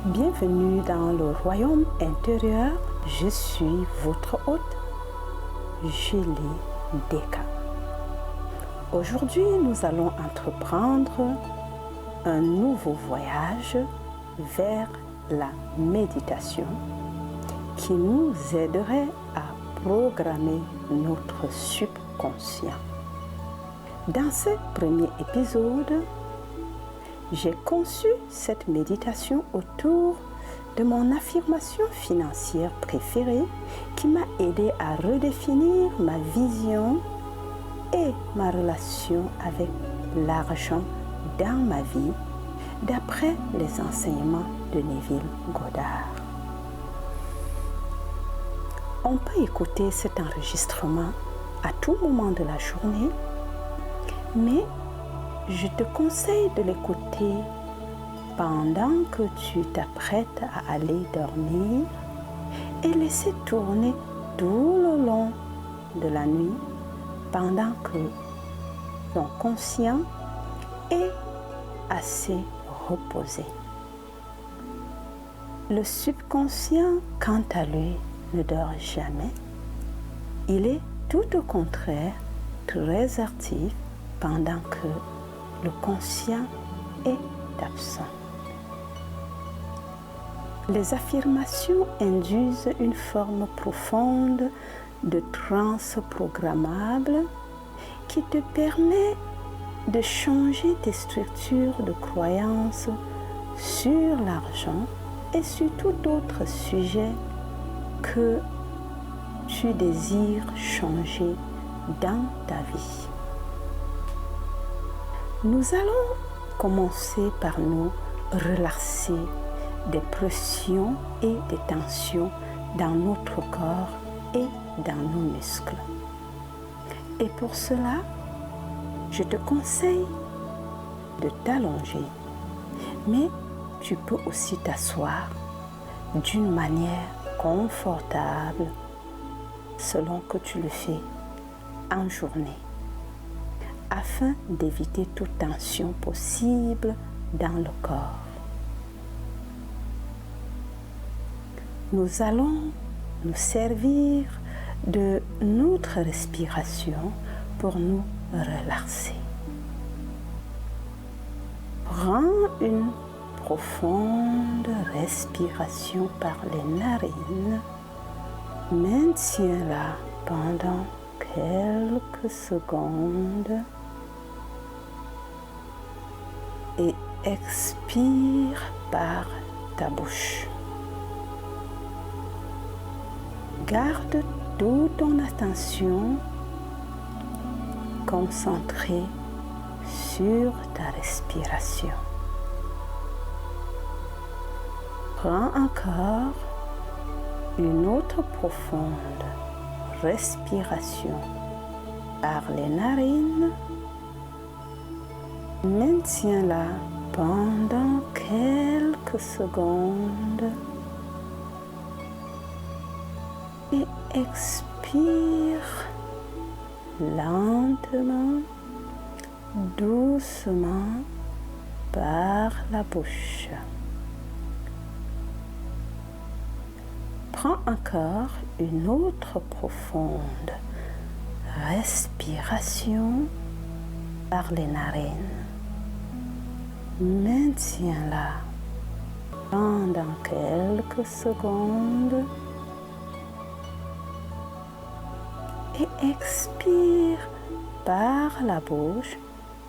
Bienvenue dans le royaume intérieur. Je suis votre hôte, Julie Deka. Aujourd'hui, nous allons entreprendre un nouveau voyage vers la méditation qui nous aiderait à programmer notre subconscient. Dans ce premier épisode, j'ai conçu cette méditation autour de mon affirmation financière préférée qui m'a aidé à redéfinir ma vision et ma relation avec l'argent dans ma vie d'après les enseignements de Neville Goddard. On peut écouter cet enregistrement à tout moment de la journée, mais je te conseille de l'écouter pendant que tu t'apprêtes à aller dormir et laisser tourner tout le long de la nuit pendant que ton conscient est assez reposé. Le subconscient, quant à lui, ne dort jamais. Il est tout au contraire très actif pendant que le conscient est absent. Les affirmations induisent une forme profonde de transe programmable qui te permet de changer tes structures de croyances sur l'argent et sur tout autre sujet que tu désires changer dans ta vie. Nous allons commencer par nous relâcher des pressions et des tensions dans notre corps et dans nos muscles. Et pour cela, je te conseille de t'allonger, mais tu peux aussi t'asseoir d'une manière confortable selon que tu le fais en journée, afin d'éviter toute tension possible dans le corps. Nous allons nous servir de notre respiration pour nous relaxer. Prends une profonde respiration par les narines. Maintiens-la pendant quelques secondes et expire par ta bouche. Garde toute ton attention concentrée sur ta respiration. Prends encore une autre profonde respiration par les narines. Maintiens-la pendant quelques secondes et expire lentement, doucement par la bouche. Prends encore une autre profonde respiration par les narines. Maintiens-la pendant quelques secondes et expire par la bouche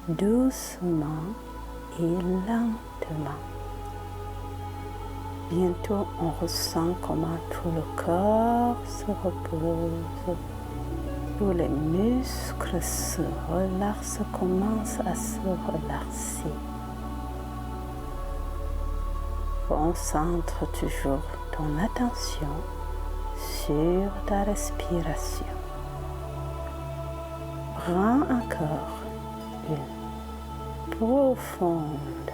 doucement et lentement. Bientôt, on ressent comment tout le corps se repose. Tous les muscles se relaxent, commencent à se relaxer. Concentre toujours ton attention sur ta respiration. Prends encore une profonde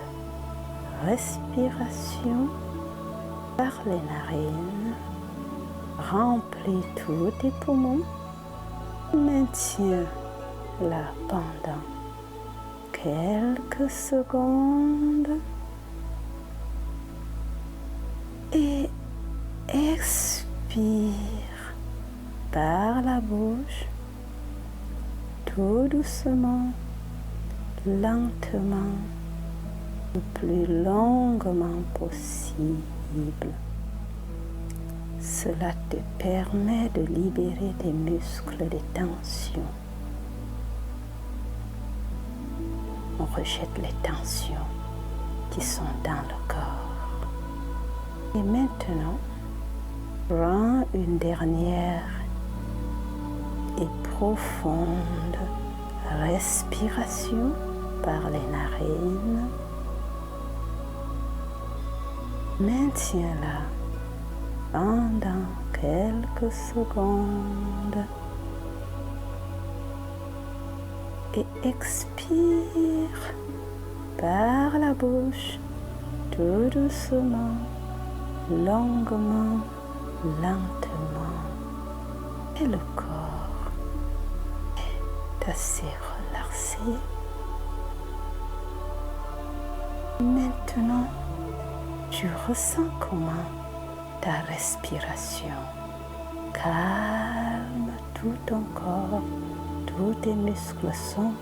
respiration par les narines. Remplis tous tes poumons. Maintiens-la pendant quelques secondes Expire par la bouche, tout doucement, lentement, le plus longuement possible. Cela te permet de libérer des muscles, des tensions. On rejette les tensions qui sont dans le corps. Et maintenant, prends une dernière et profonde respiration par les narines. Maintiens-la pendant quelques secondes et expire par la bouche tout doucement, longuement, lentement. Et le corps est assez relaxé. Maintenant, tu ressens comment ta respiration calme tout ton corps, tous tes muscles sont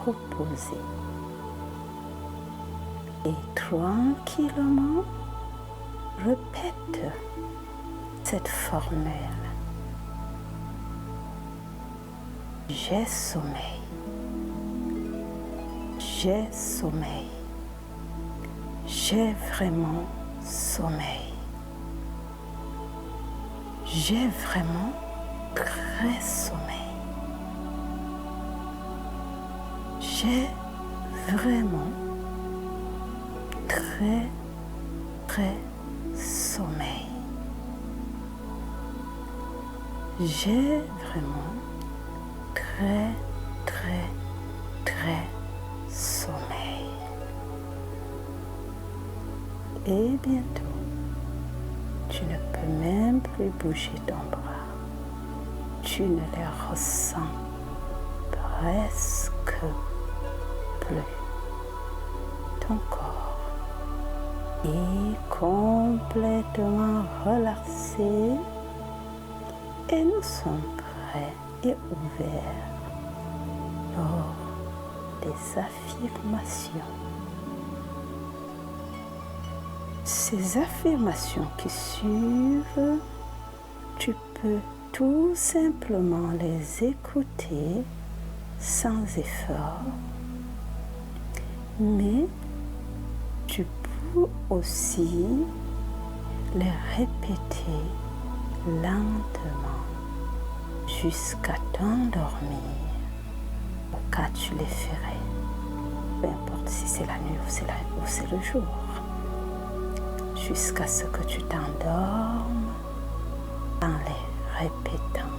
reposés. Et tranquillement, répète cette formule. J'ai sommeil. J'ai sommeil. J'ai vraiment sommeil. J'ai vraiment très sommeil. J'ai vraiment très sommeil. J'ai vraiment très sommeil. Et bientôt, tu ne peux même plus bouger ton bras. Tu ne les ressens presque plus. Ton corps est complètement relaxé et nous sommes prêts et ouverts pour des affirmations. Ces affirmations qui suivent, tu peux tout simplement les écouter sans effort, mais tu peux aussi les répéter lentement jusqu'à t'endormir, au cas où tu les ferais, peu importe si c'est la nuit ou c'est le jour, jusqu'à ce que tu t'endormes en les répétant.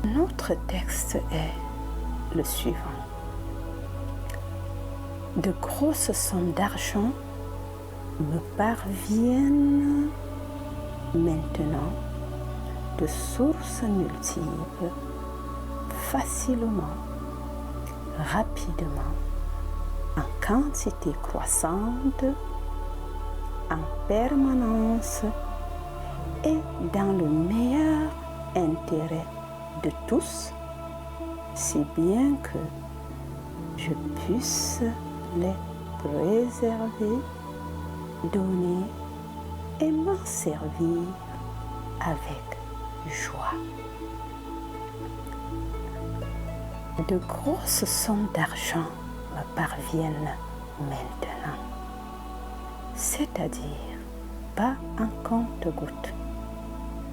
Notre texte est le suivant. De grosses sommes d'argent me parviennent maintenant de sources multiples, facilement, rapidement, en quantité croissante, en permanence et dans le meilleur intérêt de tous, si bien que je puisse les préserver, donner et m'en servir avec joie. De grosses sommes d'argent me parviennent maintenant, c'est-à-dire pas un compte-gouttes,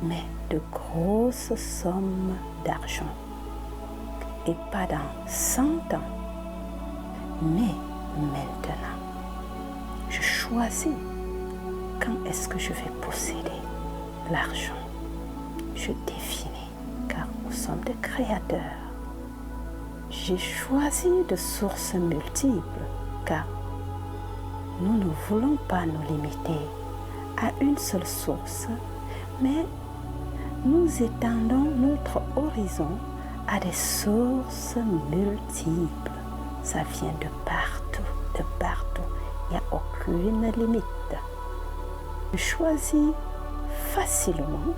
mais de grosses sommes d'argent. Et pas dans 100 ans, mais maintenant. Je choisis quand est-ce que je vais posséder l'argent. Je définis, car nous sommes des créateurs. J'ai choisi de sources multiples, car nous ne voulons pas nous limiter à une seule source, mais nous étendons notre horizon à des sources multiples. Ça vient de partout, de partout. Il n'y a aucune limite. Je choisis facilement,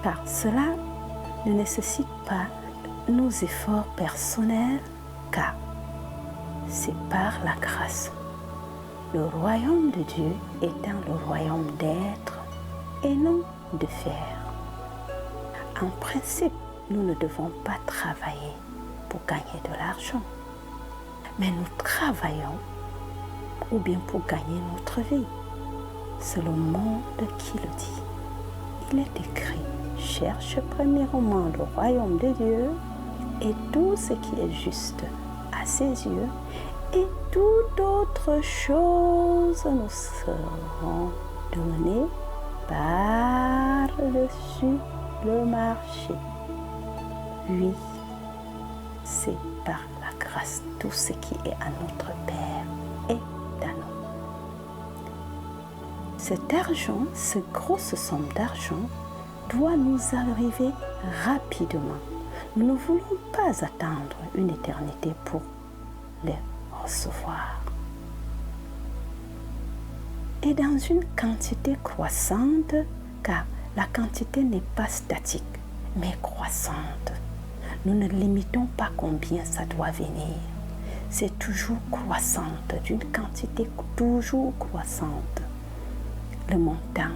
car cela ne nécessite pas nos efforts personnels, car c'est par la grâce. Le royaume de Dieu étant le royaume d'être et non de faire. En principe, nous ne devons pas travailler pour gagner de l'argent, mais nous travaillons ou bien pour gagner notre vie. C'est le monde qui le dit. Il est écrit, cherche premièrement le royaume de Dieu et tout ce qui est juste à ses yeux, et toute autre chose nous seront données par-dessus le marché. Oui, c'est par la grâce. Tout ce qui est à notre Père est à nous. Cet argent, cette grosse somme d'argent, doit nous arriver rapidement. Nous ne voulons pas attendre une éternité pour les recevoir. Et dans une quantité croissante, car la quantité n'est pas statique, mais croissante. Nous ne limitons pas combien ça doit venir. C'est toujours croissante, d'une quantité toujours croissante. Le montant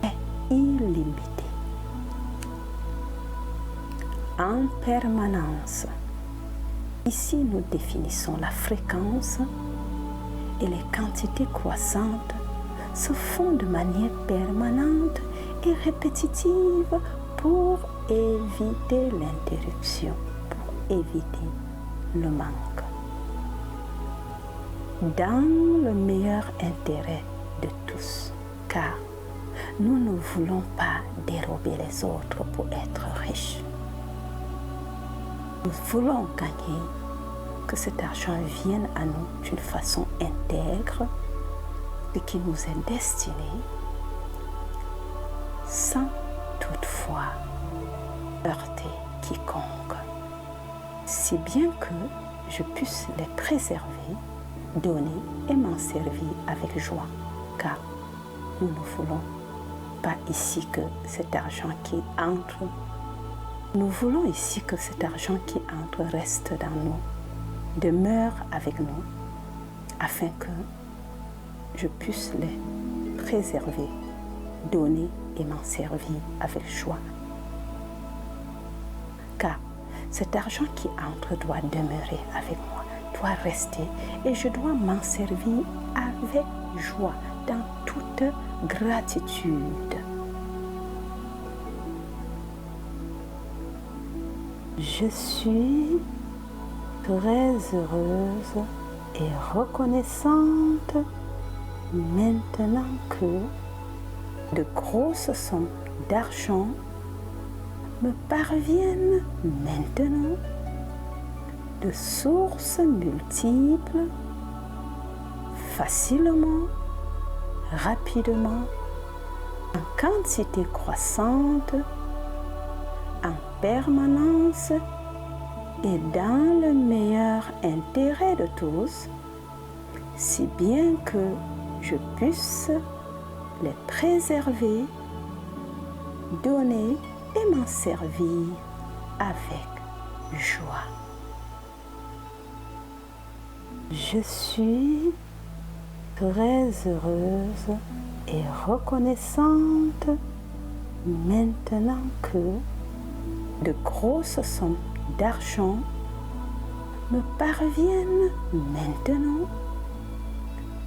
est illimité. En permanence. Ici, nous définissons la fréquence et les quantités croissantes se font de manière permanente et répétitive pour éviter l'interruption, pour éviter le manque. Dans le meilleur intérêt de tous, car nous ne voulons pas dérober les autres pour être riches. Nous voulons gagner, que cet argent vienne à nous d'une façon intègre et qui nous est destiné sans toutefois heurter quiconque, si bien que je puisse les préserver, donner et m'en servir avec joie, car nous ne voulons pas ici que cet argent qui entre. Nous voulons ici que cet argent qui entre reste dans nous, demeure avec nous, afin que je puisse les préserver, donner et m'en servir avec joie. Car cet argent qui entre doit demeurer avec moi, doit rester, et je dois m'en servir avec joie, dans toute gratitude. Je suis très heureuse et reconnaissante maintenant que de grosses sommes d'argent me parviennent maintenant de sources multiples, facilement, rapidement, en quantité croissante, en permanence et dans le meilleur intérêt de tous, si bien que je puisse les préserver, donner et m'en servir avec joie. Je suis très heureuse et reconnaissante maintenant que de grosses sommes d'argent me parviennent maintenant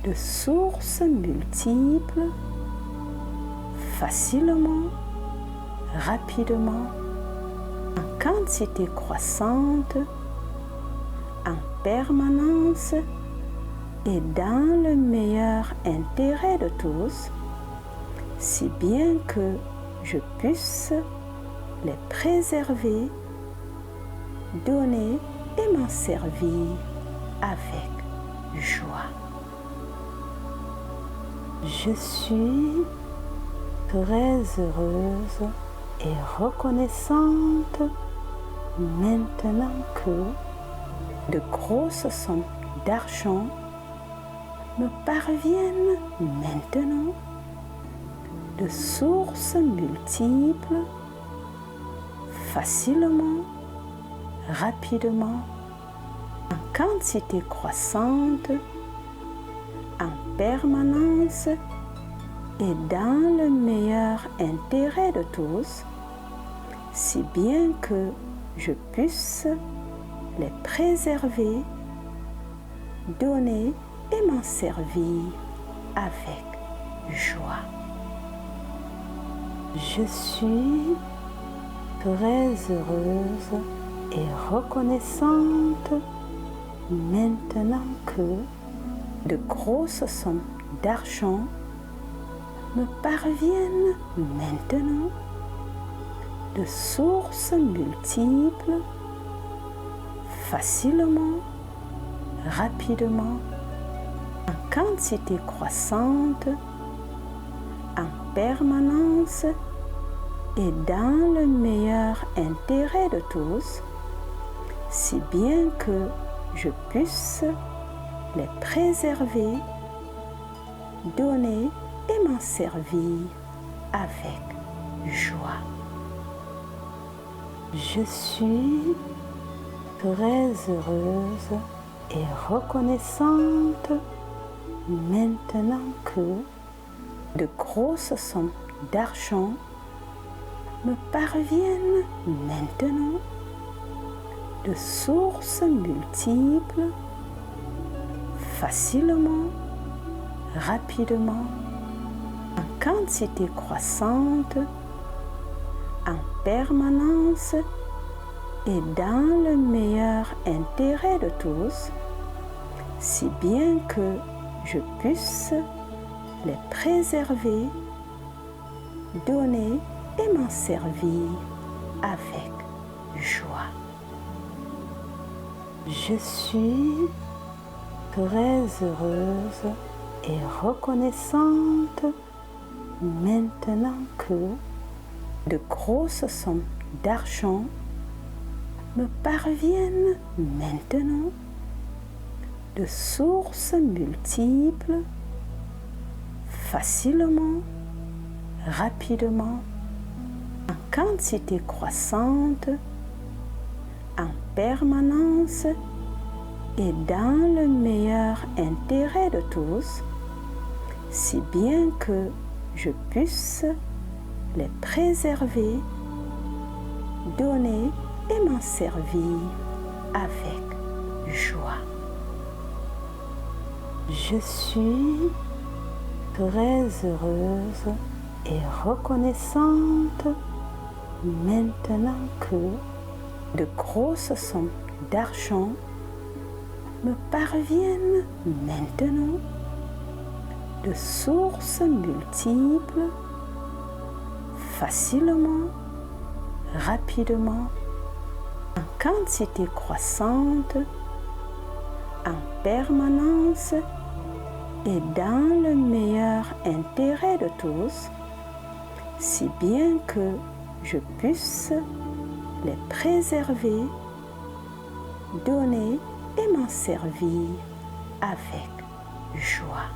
de sources multiples, facilement, rapidement, en quantité croissante, en permanence et dans le meilleur intérêt de tous, si bien que je puisse les préserver, donner et m'en servir avec joie. Je suis très heureuse et reconnaissante maintenant que de grosses sommes d'argent me parviennent maintenant de sources multiples, facilement, rapidement, en quantité croissante, en permanence et dans le meilleur intérêt de tous, si bien que je puisse les préserver, donner et m'en servir avec joie. Je suis très heureuse et reconnaissante maintenant que de grosses sommes d'argent me parviennent maintenant de sources multiples, facilement, rapidement, en quantité croissante, en permanence et dans le meilleur intérêt de tous, si bien que je puisse les préserver, donner et m'en servir avec joie. Je suis très heureuse et reconnaissante maintenant que de grosses sommes d'argent me parviennent maintenant de sources multiples, facilement, rapidement, en quantité croissante, en permanence et dans le meilleur intérêt de tous, si bien que je puisse les préserver, donner et m'en servir avec joie. Je suis très heureuse et reconnaissante maintenant que de grosses sommes d'argent me parviennent maintenant de sources multiples, facilement, rapidement, en quantité croissante, en permanence et dans le meilleur intérêt de tous, si bien que je puisse les préserver, donner et m'en servir avec joie. Je suis très heureuse et reconnaissante maintenant que de grosses sommes d'argent me parviennent maintenant de sources multiples, facilement, rapidement, en quantité croissante, en permanence et dans le meilleur intérêt de tous, si bien que je puisse les préserver, donner et m'en servir avec joie.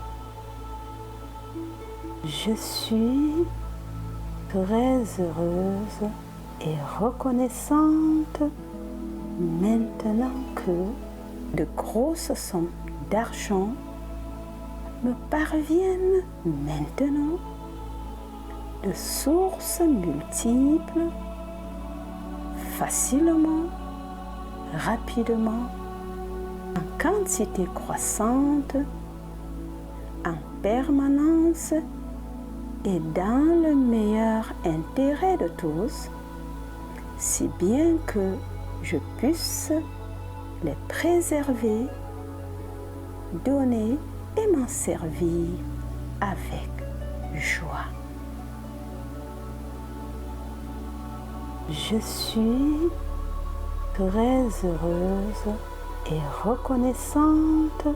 Je suis très heureuse et reconnaissante maintenant que de grosses sommes d'argent me parviennent maintenant de sources multiples, facilement, rapidement, en quantité croissante, en permanence et dans le meilleur intérêt de tous, si bien que je puisse les préserver, donner et m'en servir avec joie. Je suis très heureuse et reconnaissante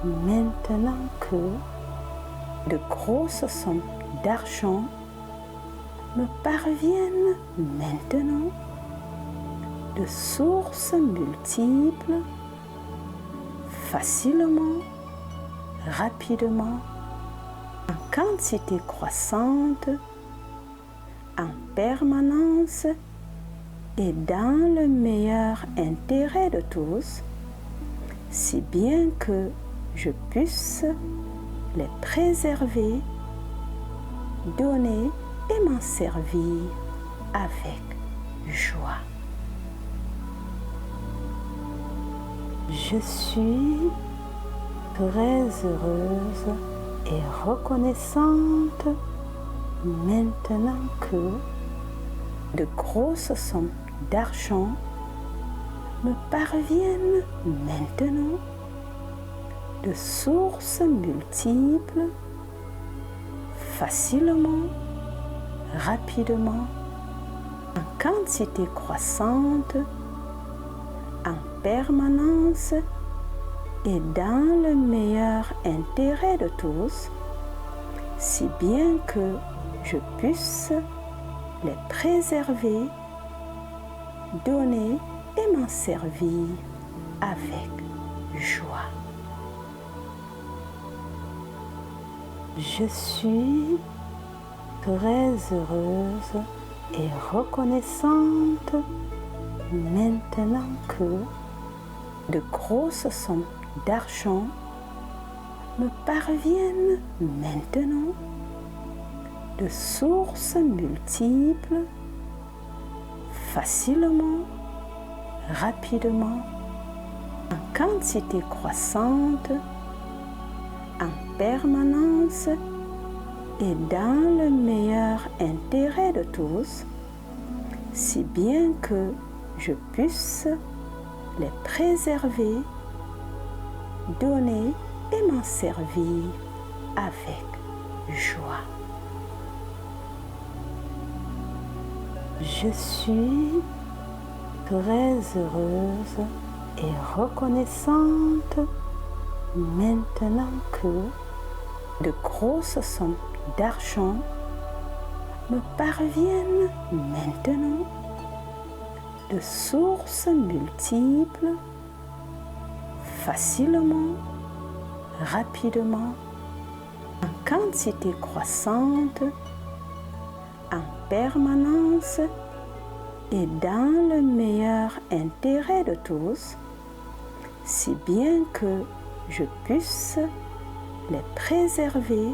maintenant que de grosses sommes d'argent me parviennent maintenant de sources multiples, facilement, rapidement, en quantité croissante, en permanence et dans le meilleur intérêt de tous, si bien que je puisse les préserver, donner et m'en servir avec joie. Je suis très heureuse et reconnaissante maintenant que de grosses sommes d'argent me parviennent maintenant de sources multiples, facilement, rapidement, en quantité croissante, en permanence et dans le meilleur intérêt de tous, si bien que je puisse les préserver, donner et m'en servir avec joie. Je suis très heureuse et reconnaissante maintenant que de grosses sommes d'argent me parviennent maintenant de sources multiples, facilement, rapidement, en quantité croissante, en permanence et dans le meilleur intérêt de tous, si bien que je puisse les préserver, donner et m'en servir avec joie. Je suis très heureuse et reconnaissante maintenant que de grosses sommes d'argent me parviennent maintenant de sources multiples, facilement, rapidement, en quantité croissante, en permanence et dans le meilleur intérêt de tous, si bien que je puisse les préserver,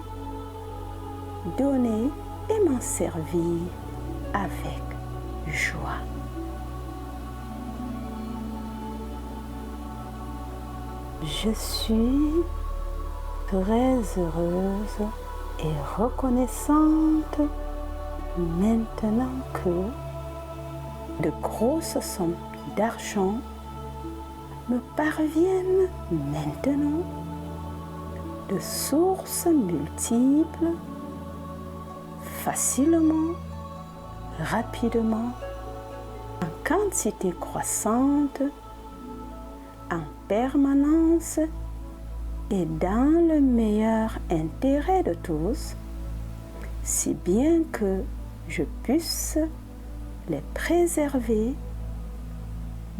donner et m'en servir avec joie. Je suis très heureuse et reconnaissante maintenant que de grosses sommes d'argent me parviennent maintenant de sources multiples, facilement, rapidement, en quantité croissante, en permanence et dans le meilleur intérêt de tous, si bien que je puisse les préserver,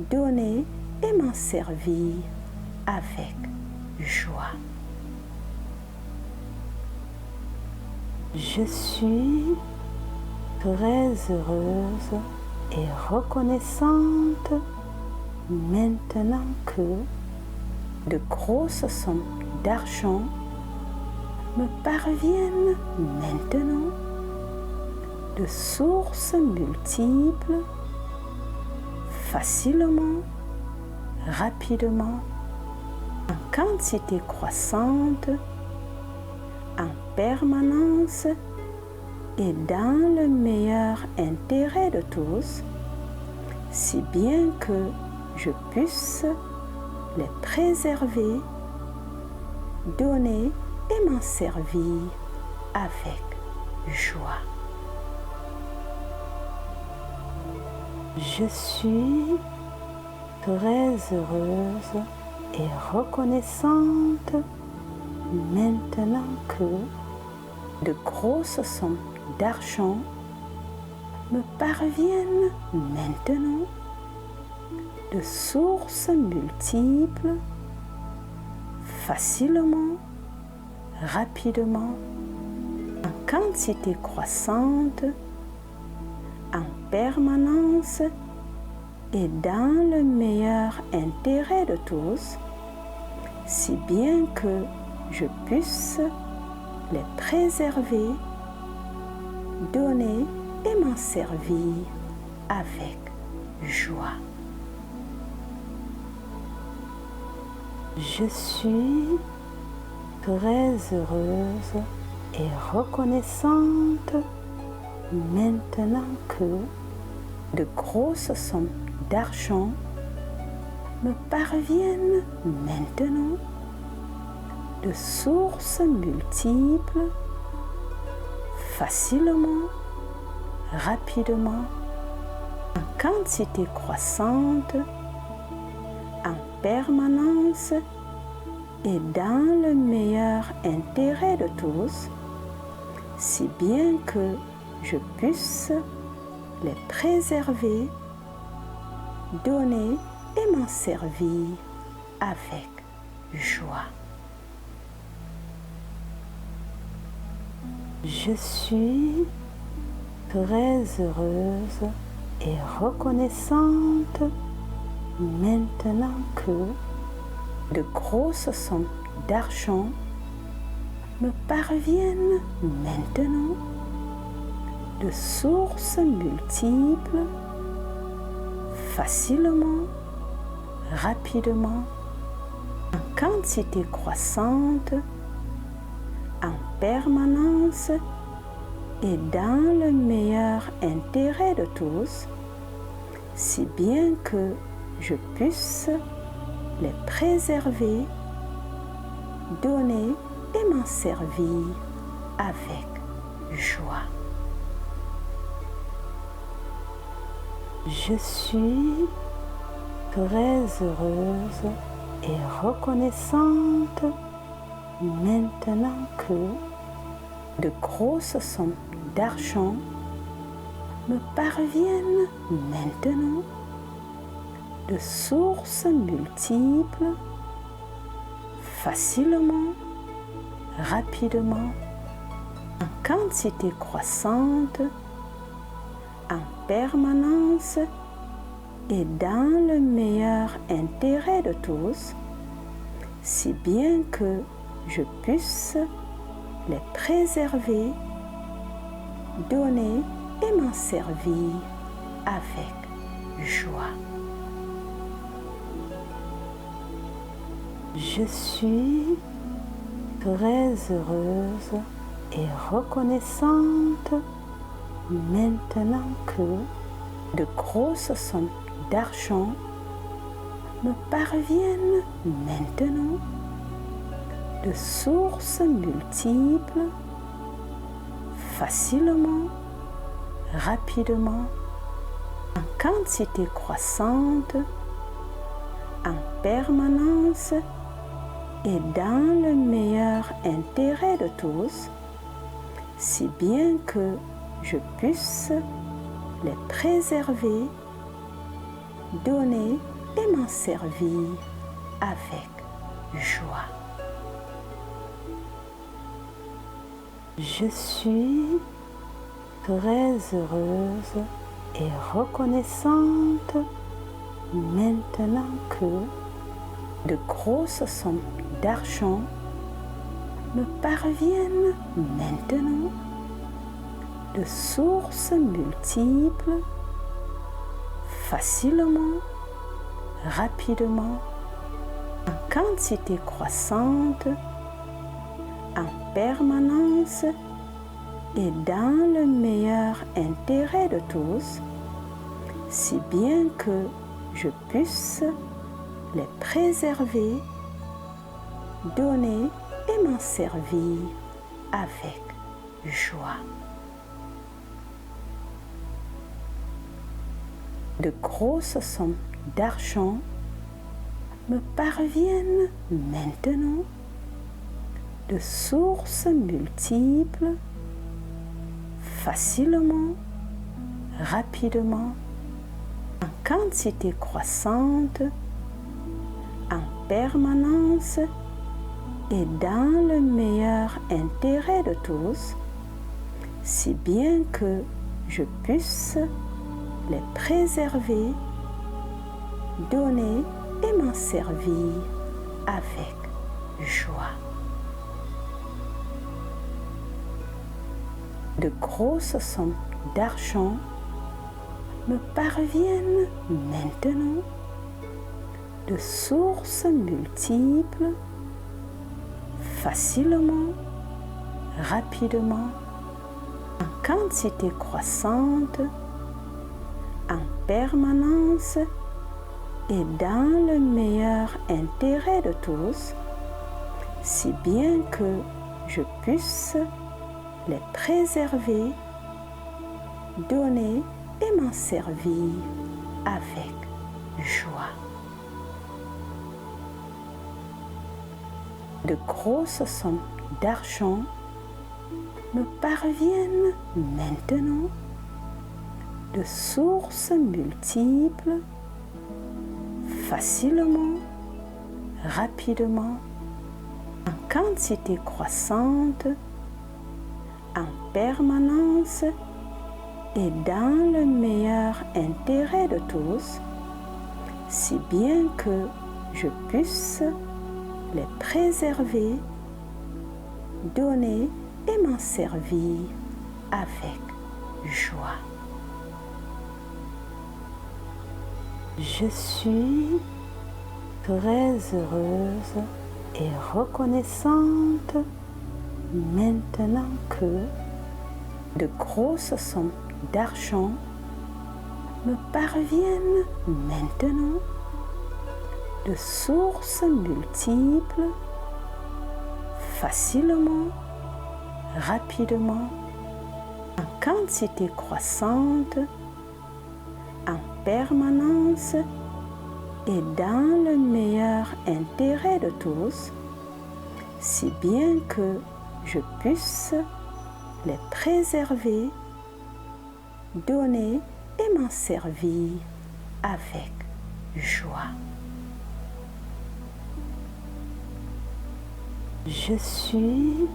donner et m'en servir avec joie. Je suis très heureuse et reconnaissante maintenant que de grosses sommes d'argent me parviennent maintenant de sources multiples, facilement, rapidement, en quantité croissante, en permanence et dans le meilleur intérêt de tous, si bien que je puisse les préserver, donner et m'en servir avec joie. Je suis très heureuse et reconnaissante maintenant que de grosses sommes d'argent me parviennent maintenant de sources multiples, facilement, rapidement, en quantité croissante, en permanence et dans le meilleur intérêt de tous, si bien que je puisse les préserver, donner et m'en servir avec joie. Je suis très heureuse et reconnaissante maintenant que de grosses sommes d'argent me parviennent maintenant de sources multiples, facilement, rapidement, en quantité croissante, en permanence et dans le meilleur intérêt de tous, si bien que je puisse les préserver, donner et m'en servir avec joie. Je suis très heureuse et reconnaissante maintenant que de grosses sommes d'argent me parviennent maintenant de sources multiples, facilement, rapidement, en quantité croissante, en permanence et dans le meilleur intérêt de tous, si bien que je puisse les préserver, donner et m'en servir avec joie. Je suis très heureuse et reconnaissante maintenant que de grosses sommes d'argent me parviennent maintenant de sources multiples, facilement, rapidement, en quantité croissante, en permanence et dans le meilleur intérêt de tous, si bien que je puisse les préserver, donner et m'en servir avec joie. Je suis très heureuse et reconnaissante maintenant que de grosses sommes d'argent me parviennent maintenant de sources multiples, facilement, rapidement, en quantité croissante, en permanence et dans le meilleur intérêt de tous, si bien que je puisse les préserver, donner et m'en servir avec joie. Je suis très heureuse et reconnaissante maintenant que de grosses sommes d'argent me parviennent maintenant de sources multiples, facilement, rapidement, en quantité croissante, en permanence et dans le meilleur intérêt de tous, si bien que je puisse les préserver, donner et m'en servir avec joie. De grosses sommes d'argent me parviennent maintenant de sources multiples, facilement, rapidement, en quantité croissante, en permanence et dans le meilleur intérêt de tous, si bien que je puisse les préserver, donner et m'en servir avec joie. De grosses sommes d'argent me parviennent maintenant de sources multiples, facilement, rapidement, en quantité croissante, en permanence et dans le meilleur intérêt de tous, si bien que je puisse les préserver, donner et m'en servir avec joie. De grosses sommes d'argent me parviennent maintenant de sources multiples, facilement, rapidement, en quantité croissante, en permanence et dans le meilleur intérêt de tous, si bien que je puisse les préserver, donner et m'en servir avec joie. Je suis très heureuse et reconnaissante maintenant que de grosses sommes d'argent me parviennent maintenant de sources multiples, facilement, rapidement, en quantité croissante, en permanence et dans le meilleur intérêt de tous, si bien que je puisse les préserver, donner et m'en servir avec joie. Je suis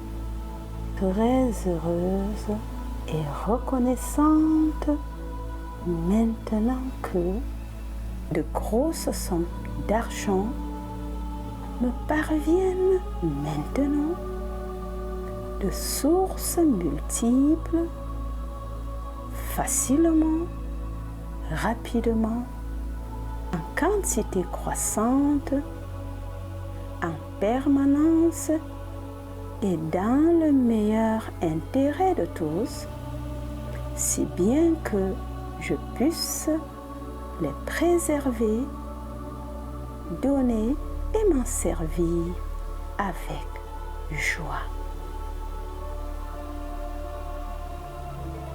très heureuse et reconnaissante maintenant que de grosses sommes d'argent me parviennent maintenant de sources multiples, facilement, rapidement, en quantité croissante, en permanence et dans le meilleur intérêt de tous, si bien que je puisse les préserver, donner et m'en servir avec joie.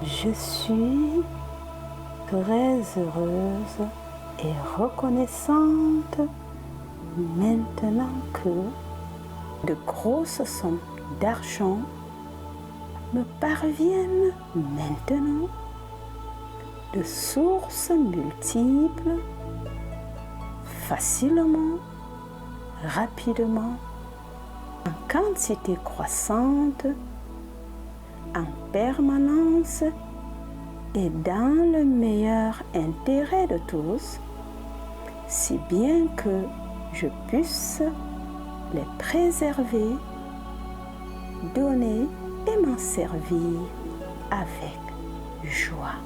Je suis très heureuse et reconnaissante maintenant que de grosses sommes d'argent me parviennent maintenant de sources multiples, facilement, rapidement, en quantité croissante, en permanence et dans le meilleur intérêt de tous, si bien que je puisse les préserver, donner et m'en servir avec joie.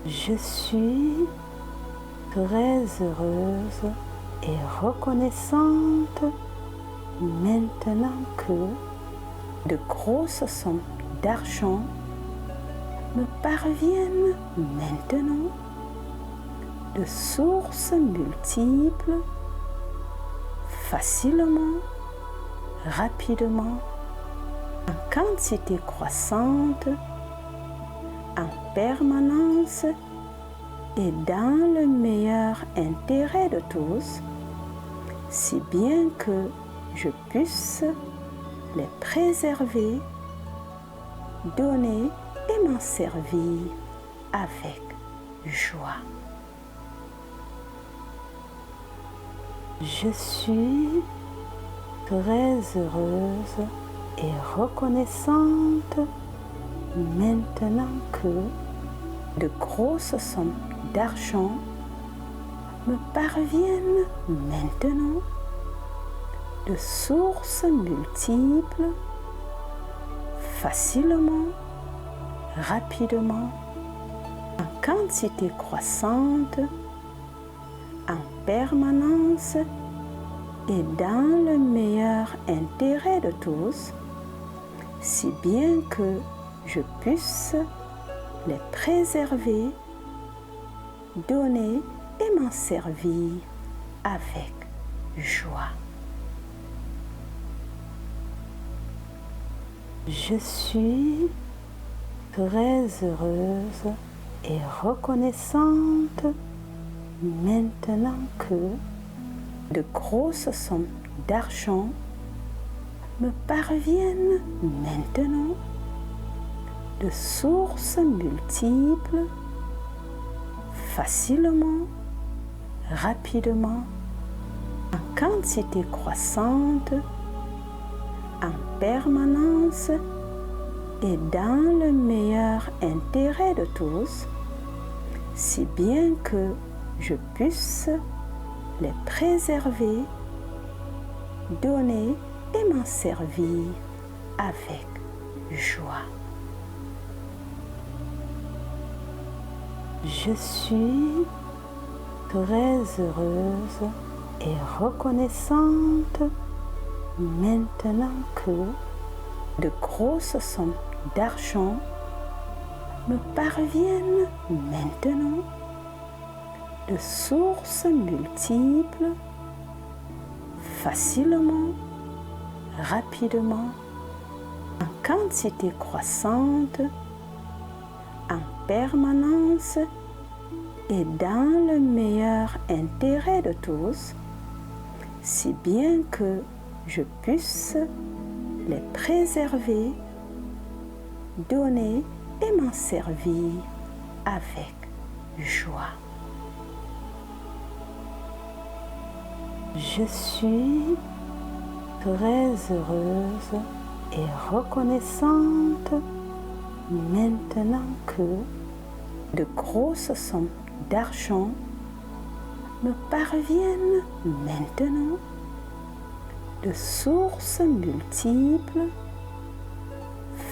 Je suis très heureuse et reconnaissante maintenant que de grosses sommes d'argent me parviennent maintenant de sources multiples, facilement, rapidement, en quantité croissante, en permanence et dans le meilleur intérêt de tous, si bien que je puisse les préserver, donner et m'en servir avec joie. Je suis très heureuse et reconnaissante maintenant que de grosses sommes d'argent me parviennent maintenant de sources multiples, facilement, rapidement, en quantité croissante, en permanence et dans le meilleur intérêt de tous, si bien que je puisse les préserver, donner et m'en servir avec joie. Je suis très heureuse et reconnaissante maintenant que de grosses sommes d'argent me parviennent maintenant de sources multiples, facilement, rapidement, en quantité croissante, en permanence et dans le meilleur intérêt de tous, si bien que je puisse les préserver, donner et m'en servir avec joie. Je suis très heureuse et reconnaissante maintenant que de grosses sommes d'argent me parviennent maintenant de sources multiples, facilement, rapidement, en quantité croissante, en permanence et dans le meilleur intérêt de tous, si bien que je puisse les préserver, donner et m'en servir avec joie. Je suis très heureuse et reconnaissante maintenant que de grosses sommes d'argent me parviennent maintenant de sources multiples,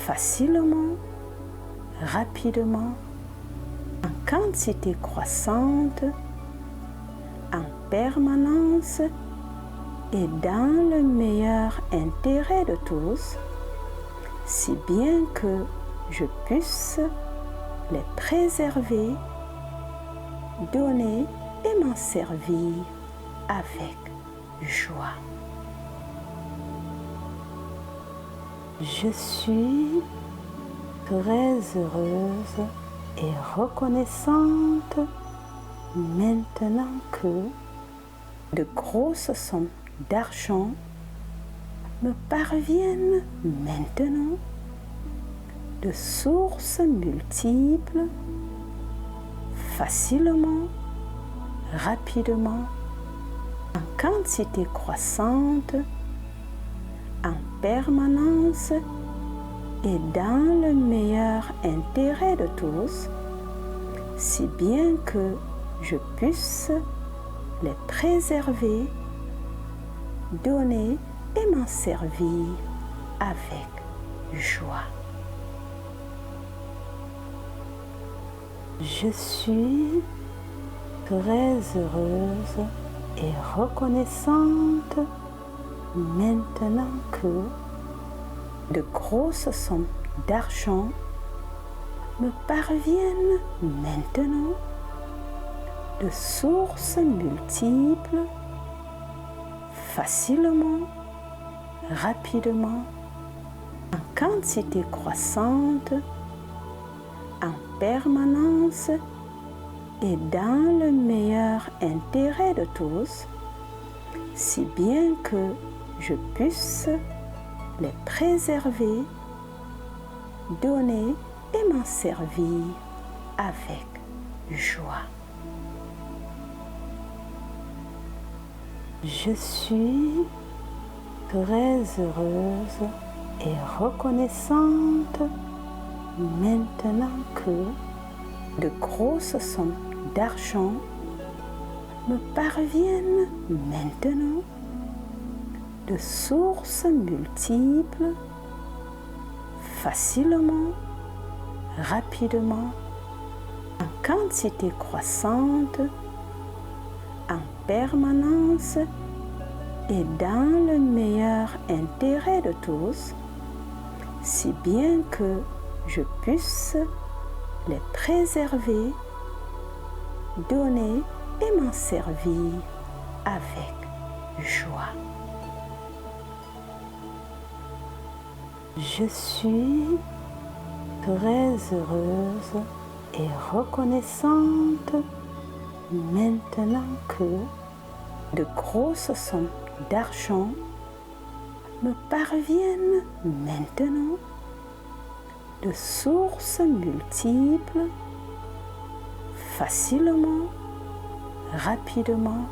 facilement, rapidement, en quantité croissante, en permanence et dans le meilleur intérêt de tous, si bien que je puisse les préserver, donner et m'en servir avec joie. Je suis très heureuse et reconnaissante maintenant que de grosses sommes d'argent me parviennent maintenant de sources multiples, facilement, rapidement, en quantité croissante, en permanence et dans le meilleur intérêt de tous, si bien que je puisse les préserver, donner et m'en servir avec joie. Je suis très heureuse et reconnaissante maintenant que de grosses sommes d'argent me parviennent maintenant de sources multiples, facilement, rapidement, en quantité croissante, en permanence et dans le meilleur intérêt de tous, si bien que je puisse les préserver, donner et m'en servir avec joie. Je suis très heureuse et reconnaissante maintenant que de grosses sommes d'argent me parviennent maintenant de sources multiples, facilement, rapidement, en quantité croissante, en permanence et dans le meilleur intérêt de tous, si bien que je puisse les préserver, donner et m'en servir avec joie. Je suis très heureuse et reconnaissante maintenant que de grosses sommes d'argent me parviennent maintenant de sources multiples, facilement, rapidement,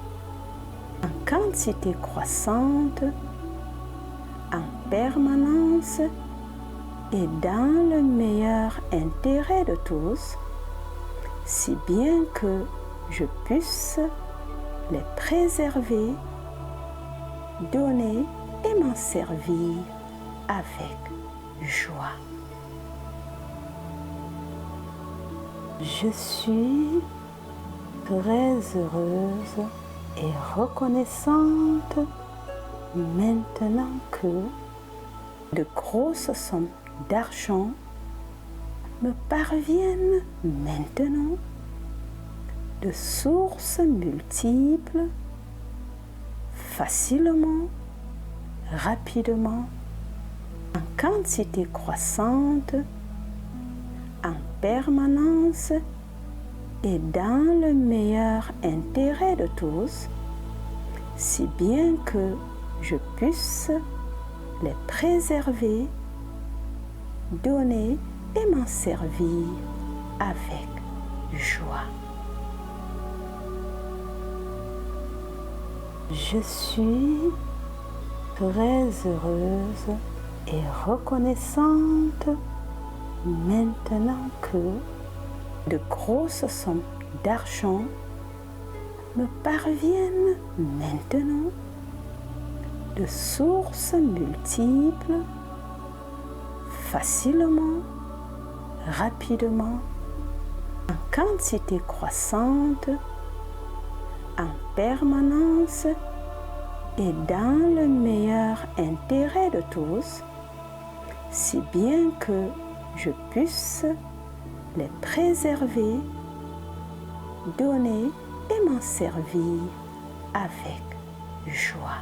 en quantité croissante, en permanence et dans le meilleur intérêt de tous, si bien que je puisse les préserver, donner et m'en servir avec joie. Je suis très heureuse et reconnaissante maintenant que de grosses sommes d'argent me parviennent maintenant de sources multiples, facilement, rapidement, en quantité croissante, en permanence et dans le meilleur intérêt de tous, si bien que je puisse les préserver, donner et m'en servir avec joie. Je suis très heureuse et reconnaissante maintenant que de grosses sommes d'argent me parviennent maintenant de sources multiples, facilement, rapidement, en quantité croissante, en permanence et dans le meilleur intérêt de tous, si bien que je puisse les préserver, donner et m'en servir avec joie.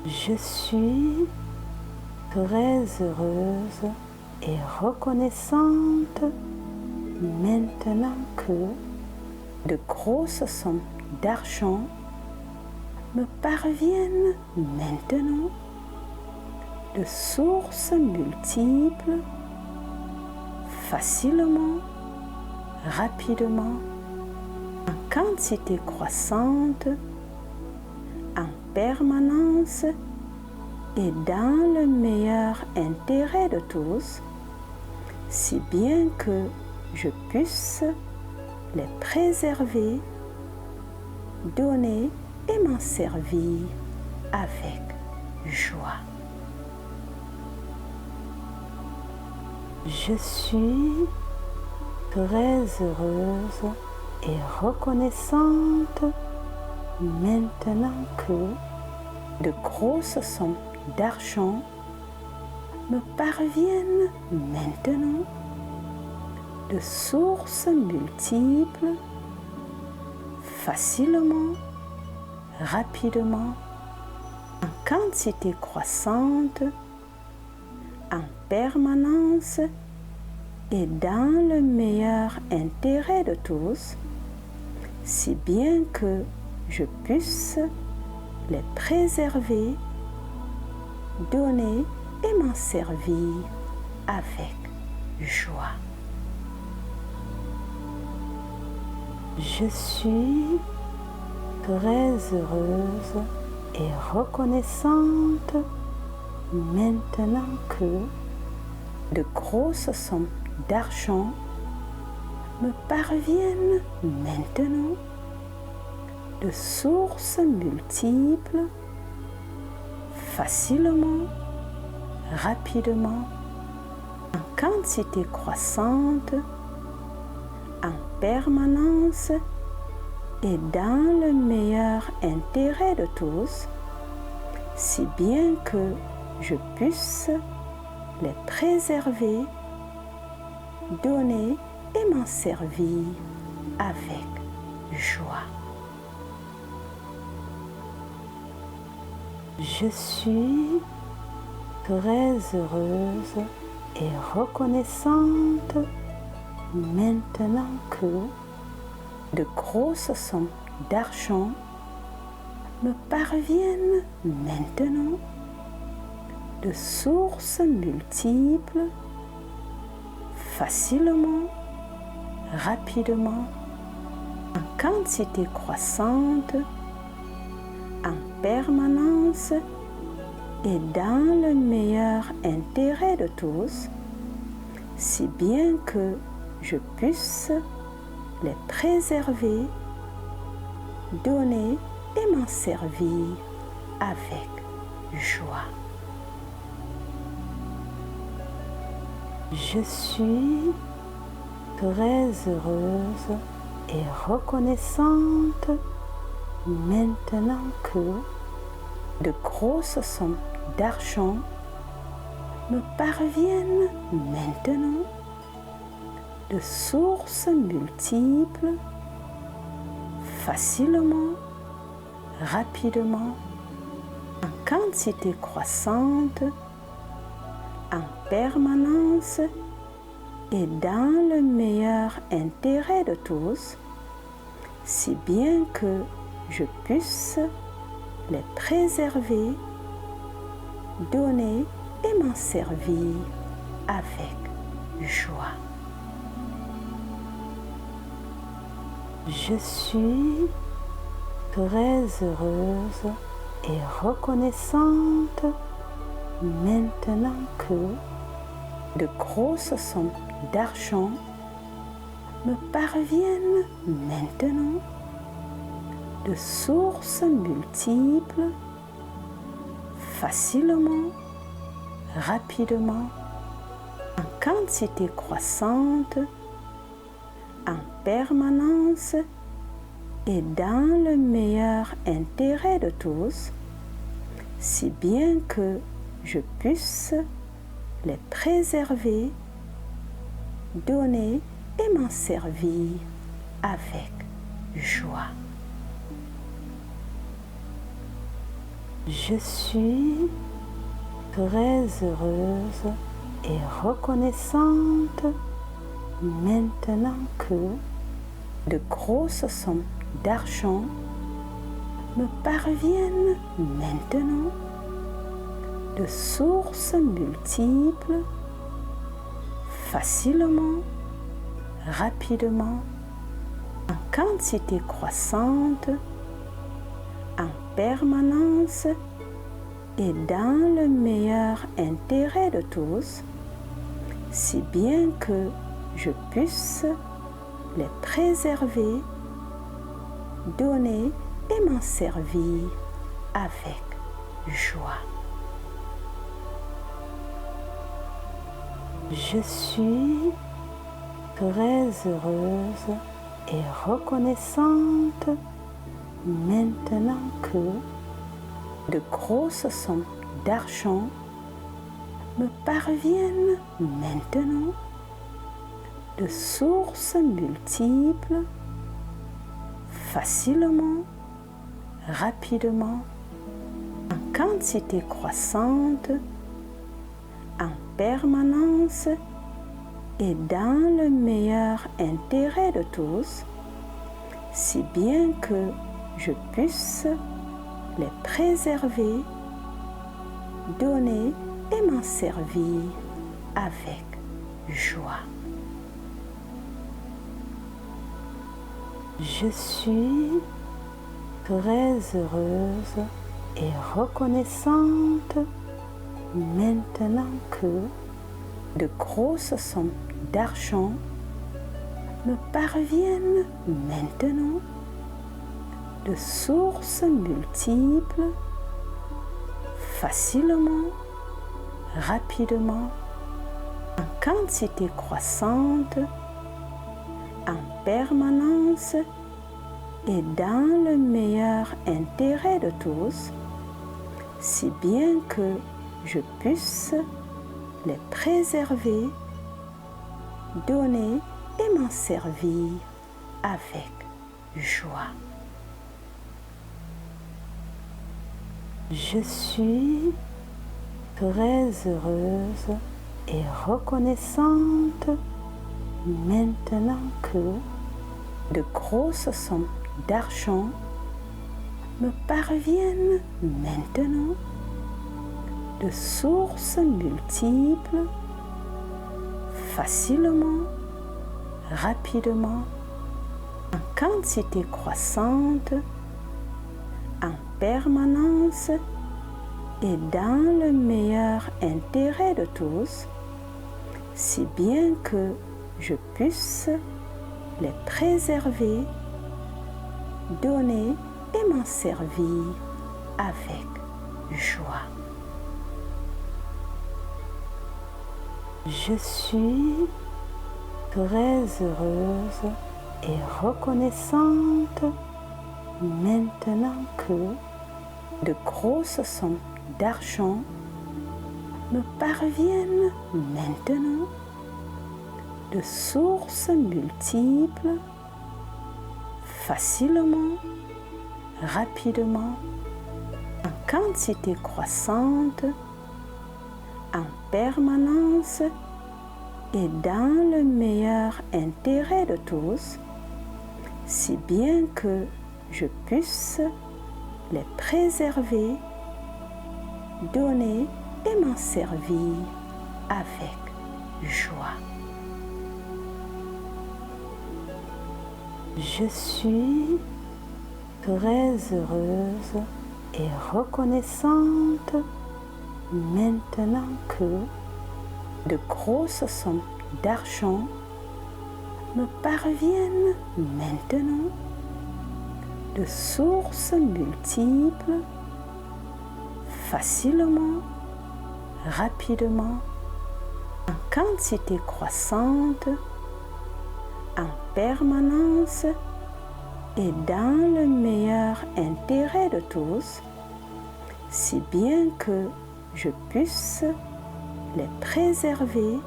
Je suis très heureuse et reconnaissante maintenant que de grosses sommes d'argent me parviennent maintenant de sources multiples, facilement, rapidement, en quantité croissante, en permanence et dans le meilleur intérêt de tous, si bien que je puisse les préserver, donner et m'en servir avec joie. Je suis très heureuse et reconnaissante maintenant que de grosses sommes d'argent me parviennent maintenant de sources multiples, facilement, rapidement, en quantité croissante, en permanence et dans le meilleur intérêt de tous, si bien que je puisse les préserver, donner et m'en servir avec joie. Je suis très heureuse et reconnaissante maintenant que de grosses sommes d'argent me parviennent maintenant de sources multiples, facilement, rapidement, en quantité croissante, en permanence et dans le meilleur intérêt de tous, si bien que je puisse les préserver, donner et m'en servir avec joie. Je suis très heureuse et reconnaissante maintenant que de grosses sommes d'argent me parviennent maintenant de sources multiples, facilement, rapidement, en quantité croissante, en permanence et dans le meilleur intérêt de tous, si bien que je puisse les préserver, donner et m'en servir avec joie. Je suis très heureuse et reconnaissante maintenant que de grosses sommes d'argent me parviennent maintenant de sources multiples, facilement, rapidement, en quantité croissante, en permanence et dans le meilleur intérêt de tous, si bien que je puisse les préserver, donner et m'en servir avec joie. Je suis très heureuse et reconnaissante maintenant que de grosses sommes d'argent me parviennent maintenant de sources multiples, facilement, rapidement, en quantité croissante, en permanence et dans le meilleur intérêt de tous, si bien que je puisse les préserver, donner et m'en servir avec joie. Je suis très heureuse et reconnaissante maintenant que de grosses sommes d'argent me parviennent maintenant de sources multiples, facilement, rapidement, en quantité croissante, en permanence et dans le meilleur intérêt de tous, si bien que je puisse les préserver, donner et m'en servir avec joie. Je suis très heureuse et reconnaissante maintenant que de grosses sommes d'argent me parviennent maintenant de sources multiples, facilement, rapidement, en quantité croissante, en permanence et dans le meilleur intérêt de tous, si bien que je puisse les préserver, donner et m'en servir avec joie. Je suis très heureuse et reconnaissante maintenant que de grosses sommes d'argent me parviennent maintenant de sources multiples, facilement, rapidement, en quantité croissante, en permanence et dans le meilleur intérêt de tous, si bien que je puisse les préserver, donner et m'en servir avec joie. Je suis très heureuse et reconnaissante maintenant que de grosses sommes d'argent me parviennent maintenant de sources multiples, facilement, rapidement, en quantité croissante, en permanence et dans le meilleur intérêt de tous, si bien que je puisse les préserver, donner et m'en servir avec joie. Je suis très heureuse et reconnaissante maintenant que de grosses sommes d'argent me parviennent maintenant de sources multiples, facilement, rapidement, en quantité croissante, en permanence et dans le meilleur intérêt de tous, si bien que je puisse les préserver, donner et m'en servir avec joie. Je suis très heureuse et reconnaissante maintenant que de grosses sommes d'argent me parviennent maintenant de sources multiples, facilement, rapidement, en quantité croissante, en permanence et dans le meilleur intérêt de tous, si bien que je puisse les préserver,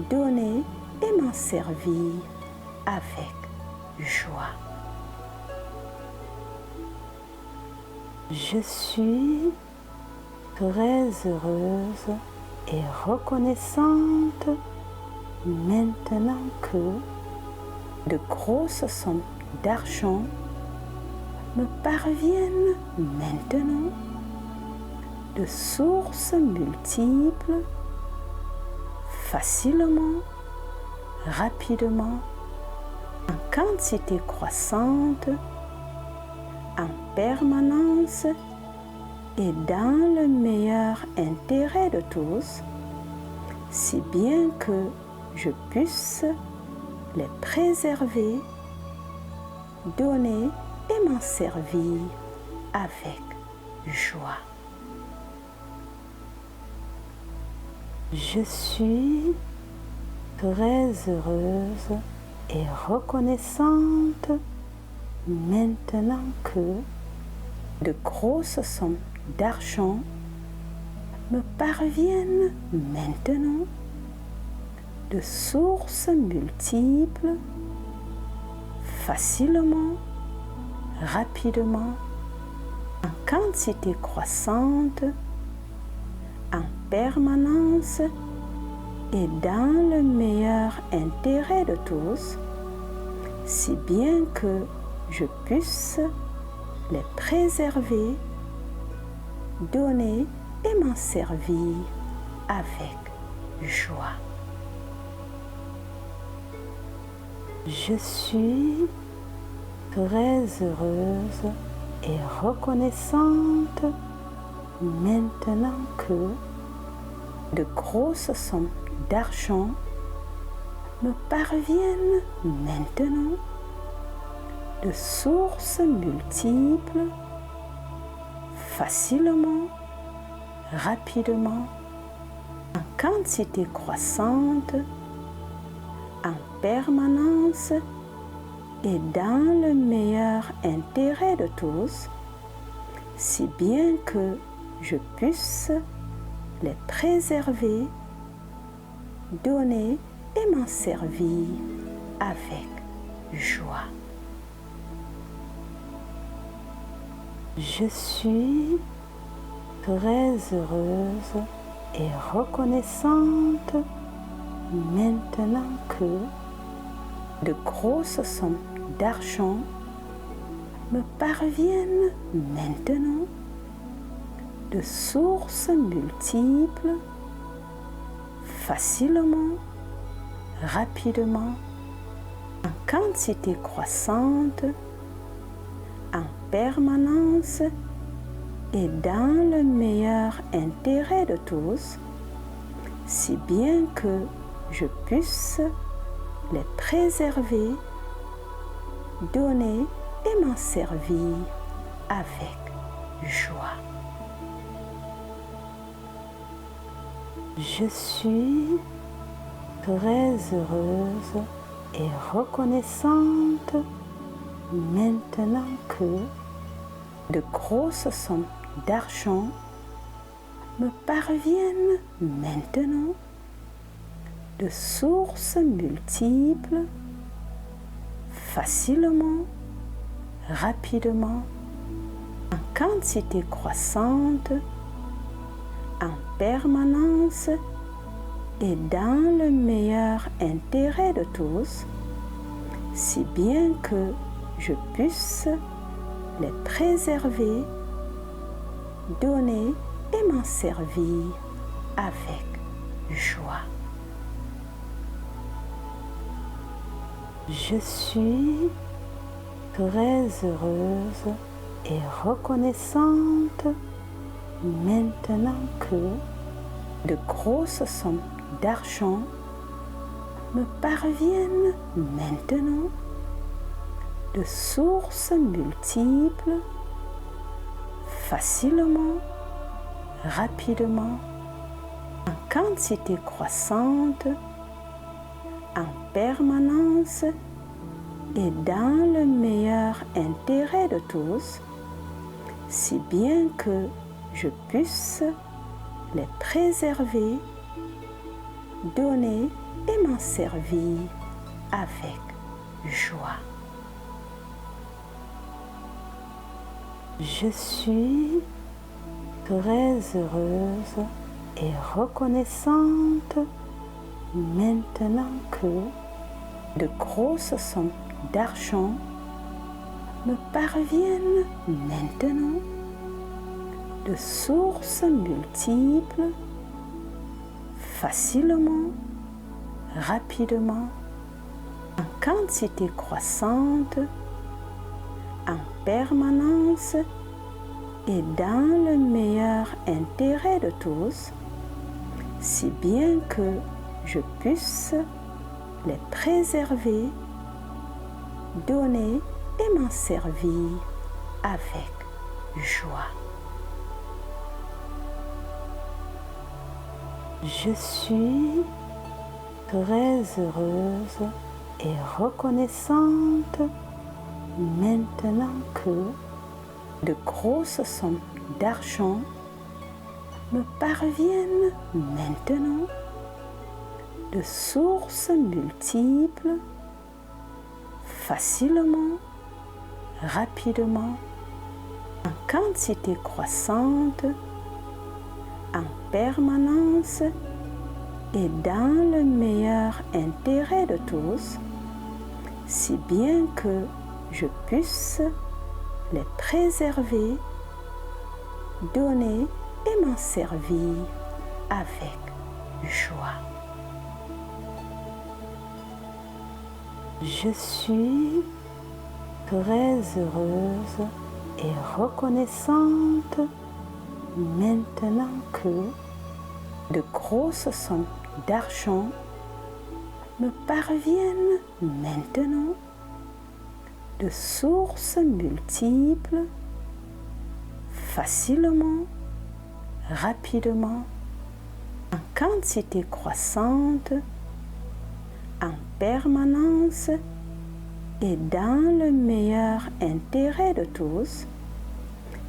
donner et m'en servir avec joie. Je suis très heureuse et reconnaissante maintenant que de grosses sommes d'argent me parviennent maintenant de sources multiples, facilement, rapidement, en quantité croissante, en permanence et dans le meilleur intérêt de tous, si bien que je puisse les préserver, donner et m'en servir avec joie. Je suis très heureuse et reconnaissante maintenant que de grosses sommes d'argent me parviennent maintenant de sources multiples, facilement, rapidement, en quantité croissante, en permanence et dans le meilleur intérêt de tous, si bien que je puisse les préserver, donner et m'en servir avec joie. Je suis très heureuse et reconnaissante maintenant que de grosses sommes d'argent me parviennent maintenant de sources multiples, facilement, rapidement, en quantité croissante, en permanence et dans le meilleur intérêt de tous, si bien que je puisse les préserver, donner et m'en servir avec joie. Je suis très heureuse et reconnaissante maintenant que de grosses sommes d'argent me parviennent maintenant de sources multiples, facilement, rapidement, en quantité croissante, en permanence et dans le meilleur intérêt de tous, si bien que je puisse les préserver, donner et m'en servir avec joie. Je suis très heureuse et reconnaissante maintenant que de grosses sommes d'argent me parviennent maintenant de sources multiples, facilement, rapidement, en quantité croissante, en permanence et dans le meilleur intérêt de tous, si bien que je puisse les préserver, donner et m'en servir avec joie. Je suis très heureuse et reconnaissante maintenant que de grosses sommes d'argent me parviennent maintenant de sources multiples, facilement, rapidement, en quantité croissante, en permanence et dans le meilleur intérêt de tous, si bien que je puisse les préserver, donner et m'en servir avec joie. Je suis très heureuse et reconnaissante maintenant que de grosses sommes d'argent me parviennent maintenant de sources multiples, facilement, rapidement, en quantité croissante, en permanence et dans le meilleur intérêt de tous, si bien que je puisse les préserver, donner et m'en servir avec joie. Je suis très heureuse et reconnaissante maintenant que de grosses sommes d'argent me parviennent maintenant de sources multiples, facilement, rapidement, en quantité croissante, en permanence et dans le meilleur intérêt de tous, si bien que je puisse les préserver, donner et m'en servir avec joie. Je suis très heureuse et reconnaissante maintenant que de grosses sommes d'argent me parviennent maintenant de sources multiples, facilement, rapidement, en quantité croissante, en permanence et dans le meilleur intérêt de tous,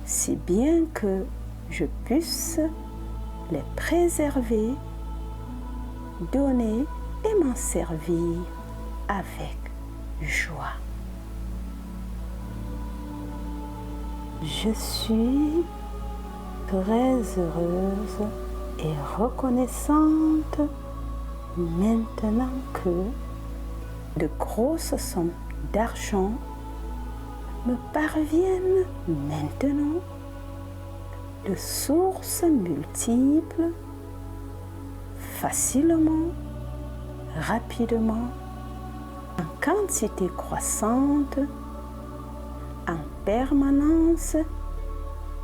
si bien que je puisse les préserver, donner et m'en servir avec joie. Je suis très heureuse et reconnaissante maintenant que de grosses sommes d'argent me parviennent maintenant de sources multiples, facilement, rapidement, en quantité croissante, en permanence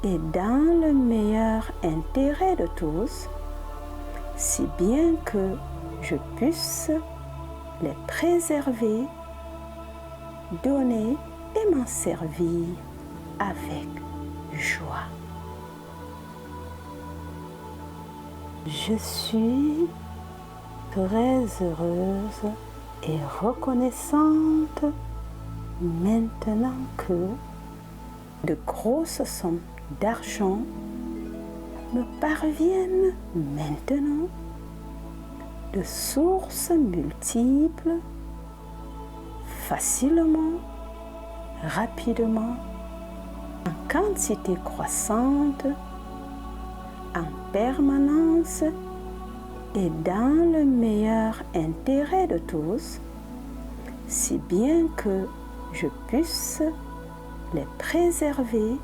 et dans le meilleur intérêt de tous, si bien que je puisse les préserver, donner et m'en servir avec joie. Je suis très heureuse et reconnaissante maintenant que de grosses sommes d'argent me parviennent maintenant de sources multiples, facilement, rapidement, en quantité croissante, en permanence et dans le meilleur intérêt de tous, si bien que je puisse les préserver,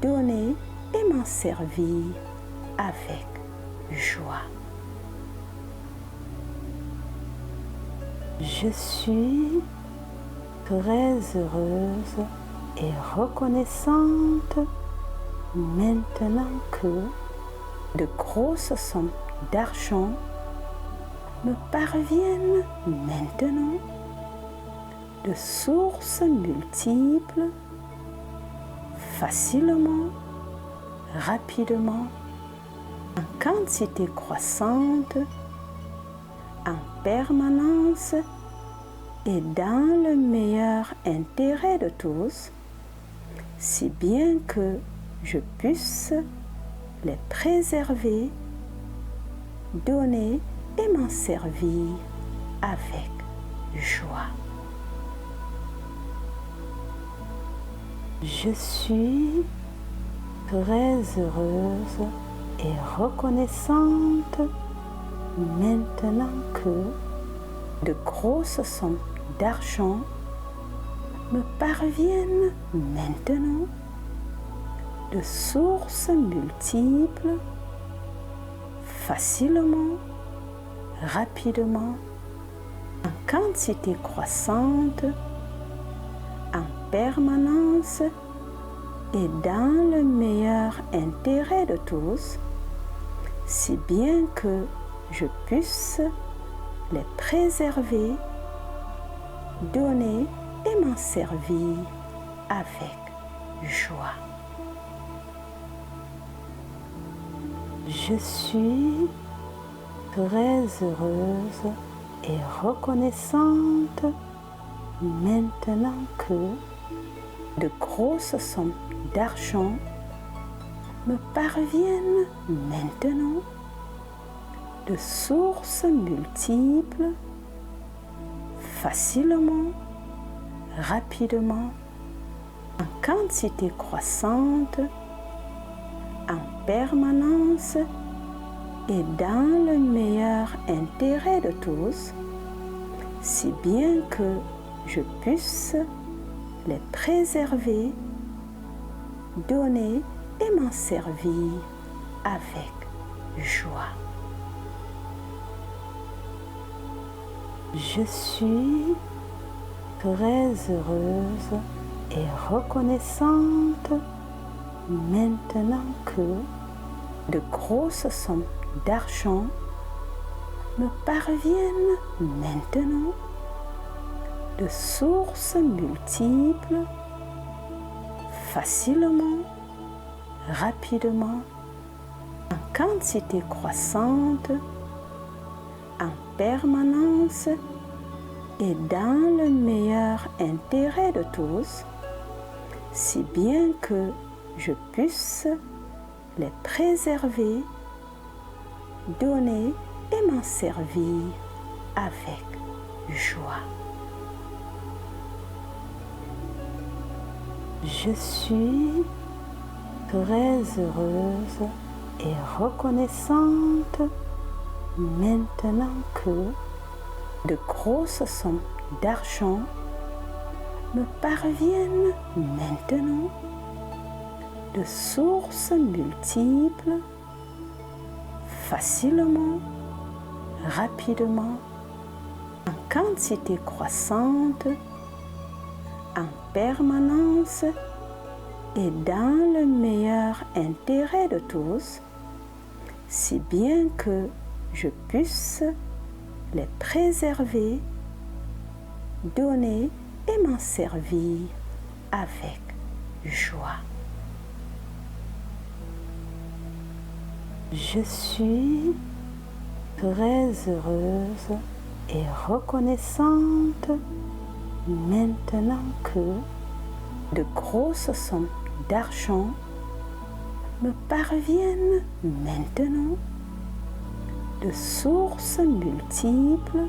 donner et m'en servir avec joie. Je suis très heureuse et reconnaissante maintenant que de grosses sommes d'argent me parviennent maintenant de sources multiples, facilement, rapidement, en quantité croissante, en permanence et dans le meilleur intérêt de tous, si bien que je puisse les préserver, donner et m'en servir avec joie. Je suis très heureuse et reconnaissante maintenant que de grosses sommes d'argent me parviennent maintenant de sources multiples, facilement, rapidement, en quantité croissante, en permanence et dans le meilleur intérêt de tous, si bien que je puisse les préserver, donner et m'en servir avec joie. Je suis très heureuse et reconnaissante maintenant que de grosses sommes d'argent me parviennent maintenant de sources multiples, facilement, rapidement, en quantité croissante, en permanence et dans le meilleur intérêt de tous, si bien que je puisse les préserver, donner et m'en servir avec joie. Je suis très heureuse et reconnaissante maintenant que de grosses sommes d'argent me parviennent maintenant de sources multiples, facilement, rapidement, en quantité croissante, en permanence et dans le meilleur intérêt de tous, si bien que je puisse les préserver, donner et m'en servir avec joie. Je suis très heureuse et reconnaissante maintenant que de grosses sommes d'argent me parviennent maintenant de sources multiples, facilement, rapidement, en quantité croissante, en permanence et dans le meilleur intérêt de tous, si bien que je puisse les préserver, donner et m'en servir avec joie. Je suis très heureuse et reconnaissante maintenant que de grosses sommes d'argent me parviennent maintenant de sources multiples,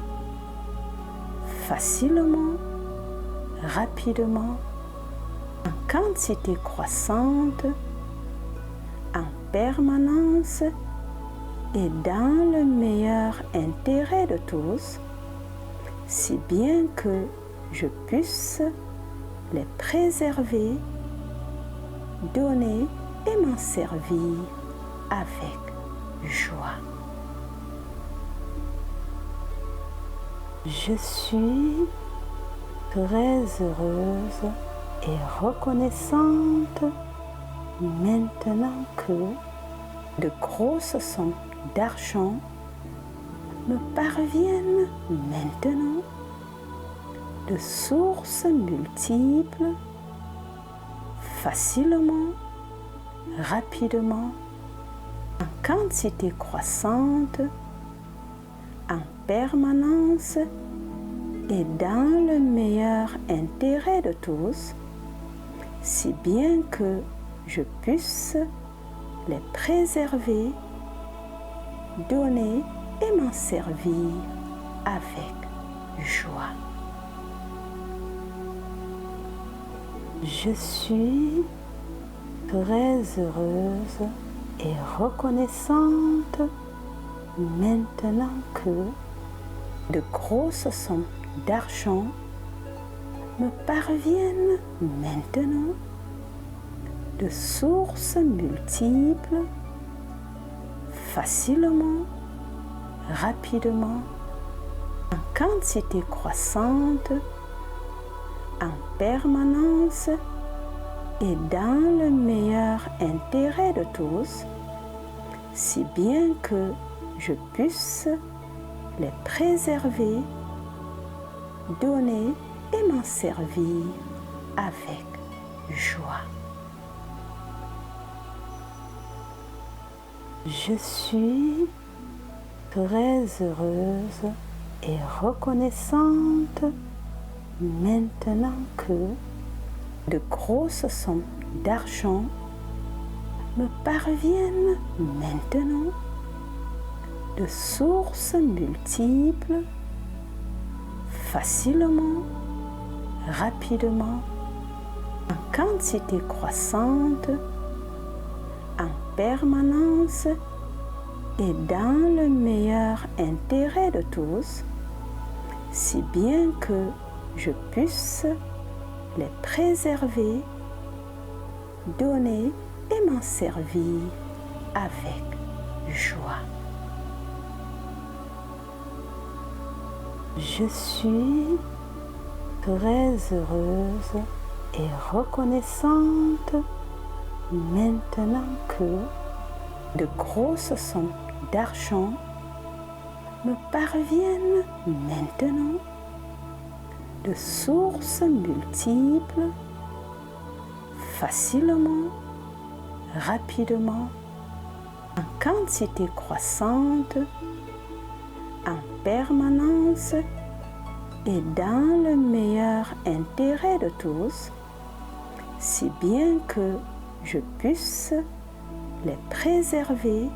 facilement, rapidement, en quantité croissante, en permanence et dans le meilleur intérêt de tous, si bien que je puisse les préserver, donner et m'en servir avec joie. Je suis très heureuse et reconnaissante maintenant que de grosses sommes d'argent me parviennent maintenant de sources multiples, facilement, rapidement, en quantité croissante, en permanence et dans le meilleur intérêt de tous, si bien que je puisse les préserver, donner et m'en servir avec joie. Je suis très heureuse et reconnaissante maintenant que de grosses sommes d'argent me parviennent maintenant de sources multiples, facilement, rapidement, en quantité croissante, en permanence et dans le meilleur intérêt de tous, si bien que je puisse les préserver, donner et m'en servir avec joie. Je suis très heureuse et reconnaissante maintenant que de grosses sommes d'argent me parviennent maintenant de sources multiples, facilement, rapidement, en quantité croissante, en permanence et dans le meilleur intérêt de tous, si bien que je puisse les préserver, donner et m'en servir avec joie. Je suis très heureuse et reconnaissante maintenant que de grosses sommes d'argent me parviennent maintenant de sources multiples, facilement, rapidement, en quantité croissante, en permanence et dans le meilleur intérêt de tous, si bien que je puisse les préserver,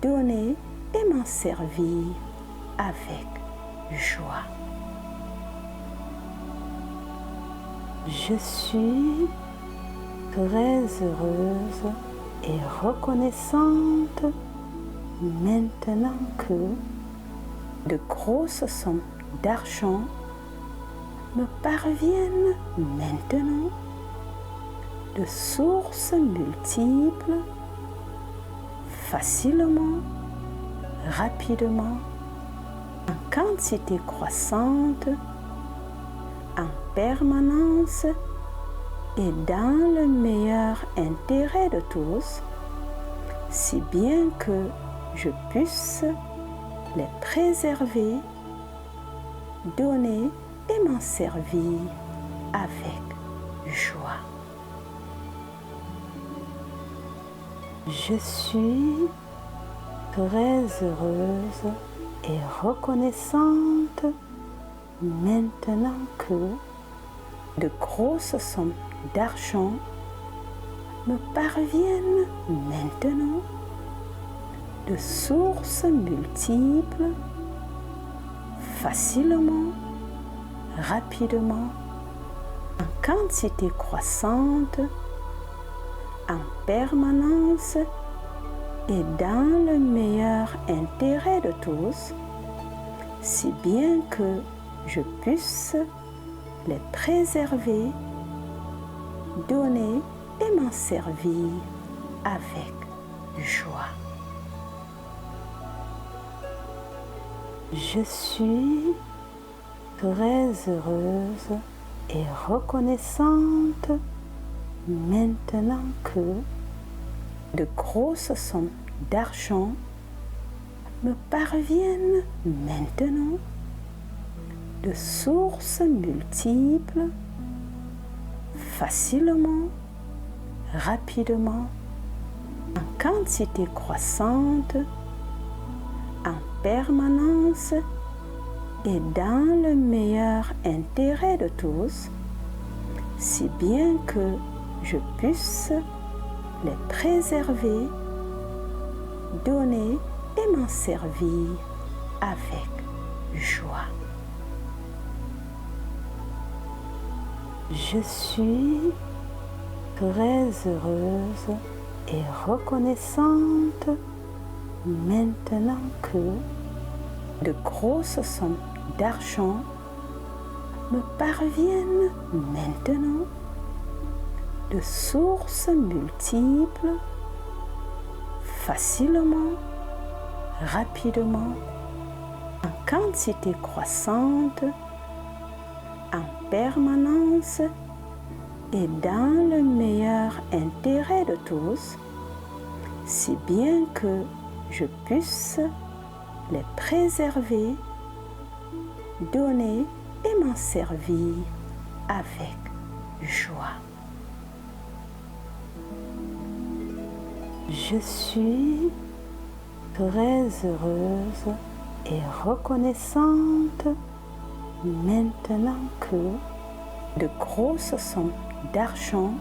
donner et m'en servir avec joie. Je suis très heureuse et reconnaissante maintenant que de grosses sommes d'argent me parviennent maintenant de sources multiples, facilement, rapidement, en quantité croissante, en permanence et dans le meilleur intérêt de tous, si bien que je puisse les préserver, donner et m'en servir avec joie. Je suis très heureuse et reconnaissante maintenant que de grosses sommes d'argent me parviennent maintenant de sources multiples, facilement, rapidement, en quantité croissante, en permanence et dans le meilleur intérêt de tous, si bien que je puisse les préserver, donner et m'en servir avec joie. Je suis très heureuse et reconnaissante maintenant que de grosses sommes d'argent me parviennent maintenant de sources multiples, facilement, rapidement, en quantité croissante, en permanence et dans le meilleur intérêt de tous, si bien que je puisse les préserver, donner et m'en servir avec joie. Je suis très heureuse et reconnaissante maintenant que de grosses sommes d'argent me parviennent maintenant de sources multiples, facilement, rapidement, en quantité croissante, en permanence et dans le meilleur intérêt de tous, si bien que je puisse les préserver, donner et m'en servir avec joie. Je suis très heureuse et reconnaissante maintenant que de grosses sommes d'argent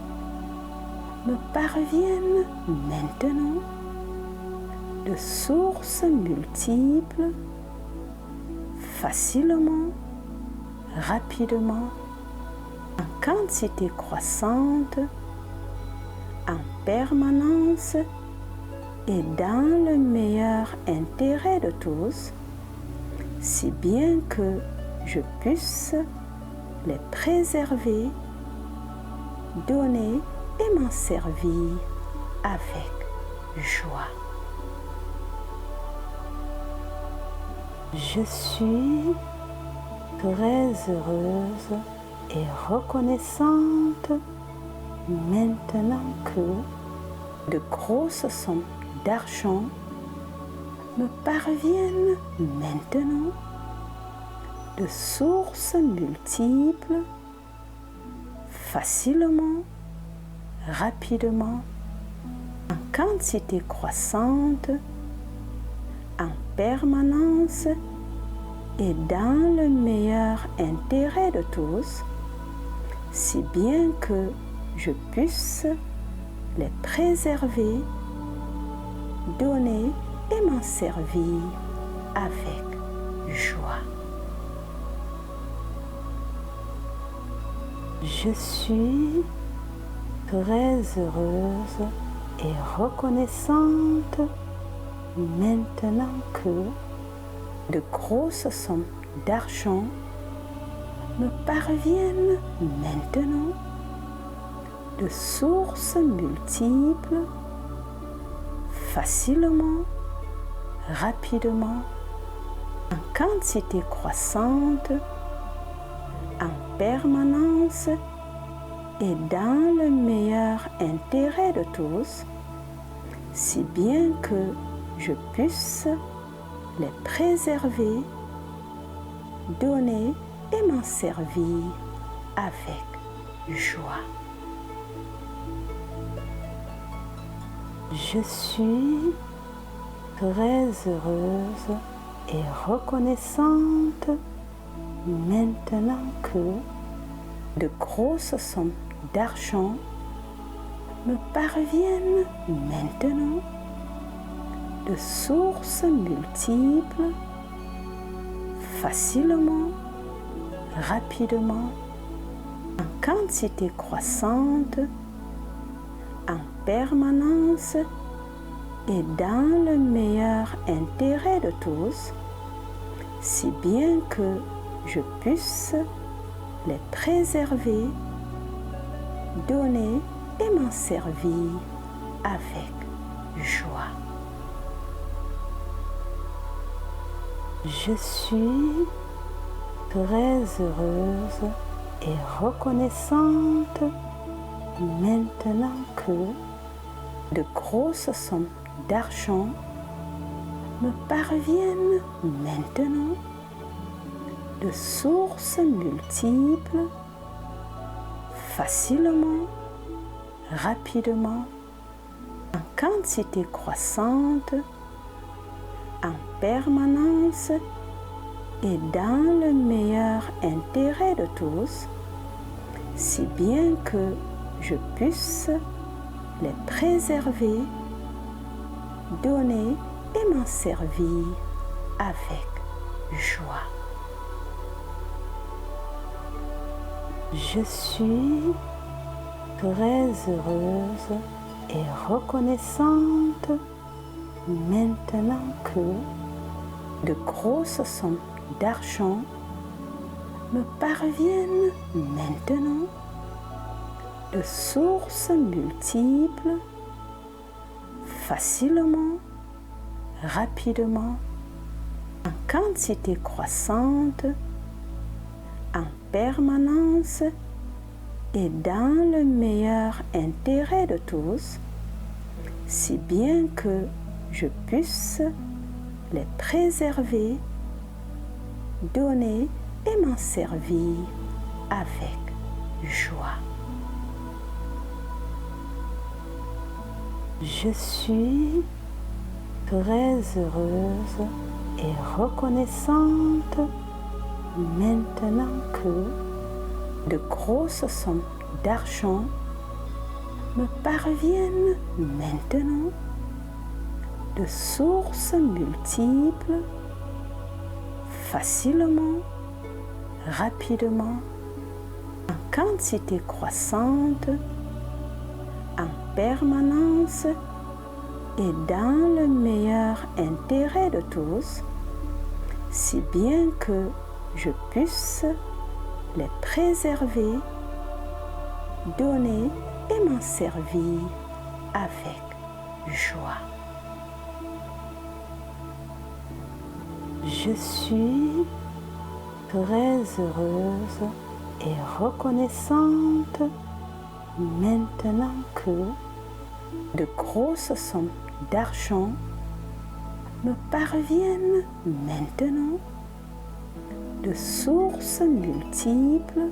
me parviennent maintenant de sources multiples, facilement, rapidement, en quantité croissante, en permanence et dans le meilleur intérêt de tous, si bien que je puisse les préserver, donner et m'en servir avec joie. Je suis très heureuse et reconnaissante maintenant que de grosses sommes d'argent me parviennent maintenant de sources multiples, facilement, rapidement, en quantité croissante, en permanence et dans le meilleur intérêt de tous, si bien que je puisse les préserver, donner et m'en servir avec joie. Je suis très heureuse et reconnaissante maintenant que de grosses sommes d'argent me parviennent maintenant de sources multiples, facilement, rapidement, en quantité croissante, en permanence et dans le meilleur intérêt de tous, si bien que je puisse les préserver, donner et m'en servir avec joie. Je suis très heureuse et reconnaissante maintenant que de grosses sommes d'argent me parviennent maintenant de sources multiples, facilement, rapidement, en quantité croissante, en permanence et dans le meilleur intérêt de tous, si bien que je puisse les préserver, donner et m'en servir avec joie. Je suis très heureuse et reconnaissante maintenant que de grosses sommes d'argent me parviennent maintenant de sources multiples, facilement, rapidement, en quantité croissante, en permanence et dans le meilleur intérêt de tous, si bien que je puisse les préserver, donner et m'en servir avec joie. Je suis très heureuse et reconnaissante maintenant que de grosses sommes d'argent me parviennent maintenant de sources multiples, facilement, rapidement, en quantité croissante, en permanence et dans le meilleur intérêt de tous, si bien que je puisse les préserver, donner et m'en servir avec joie. Je suis très heureuse et reconnaissante maintenant que de grosses sommes d'argent me parviennent maintenant de sources multiples, facilement, rapidement, en quantité croissante, en permanence et dans le meilleur intérêt de tous, si bien que je puisse les préserver, donner et m'en servir avec joie. Je suis très heureuse et reconnaissante maintenant que de grosses sommes d'argent me parviennent maintenant de sources multiples,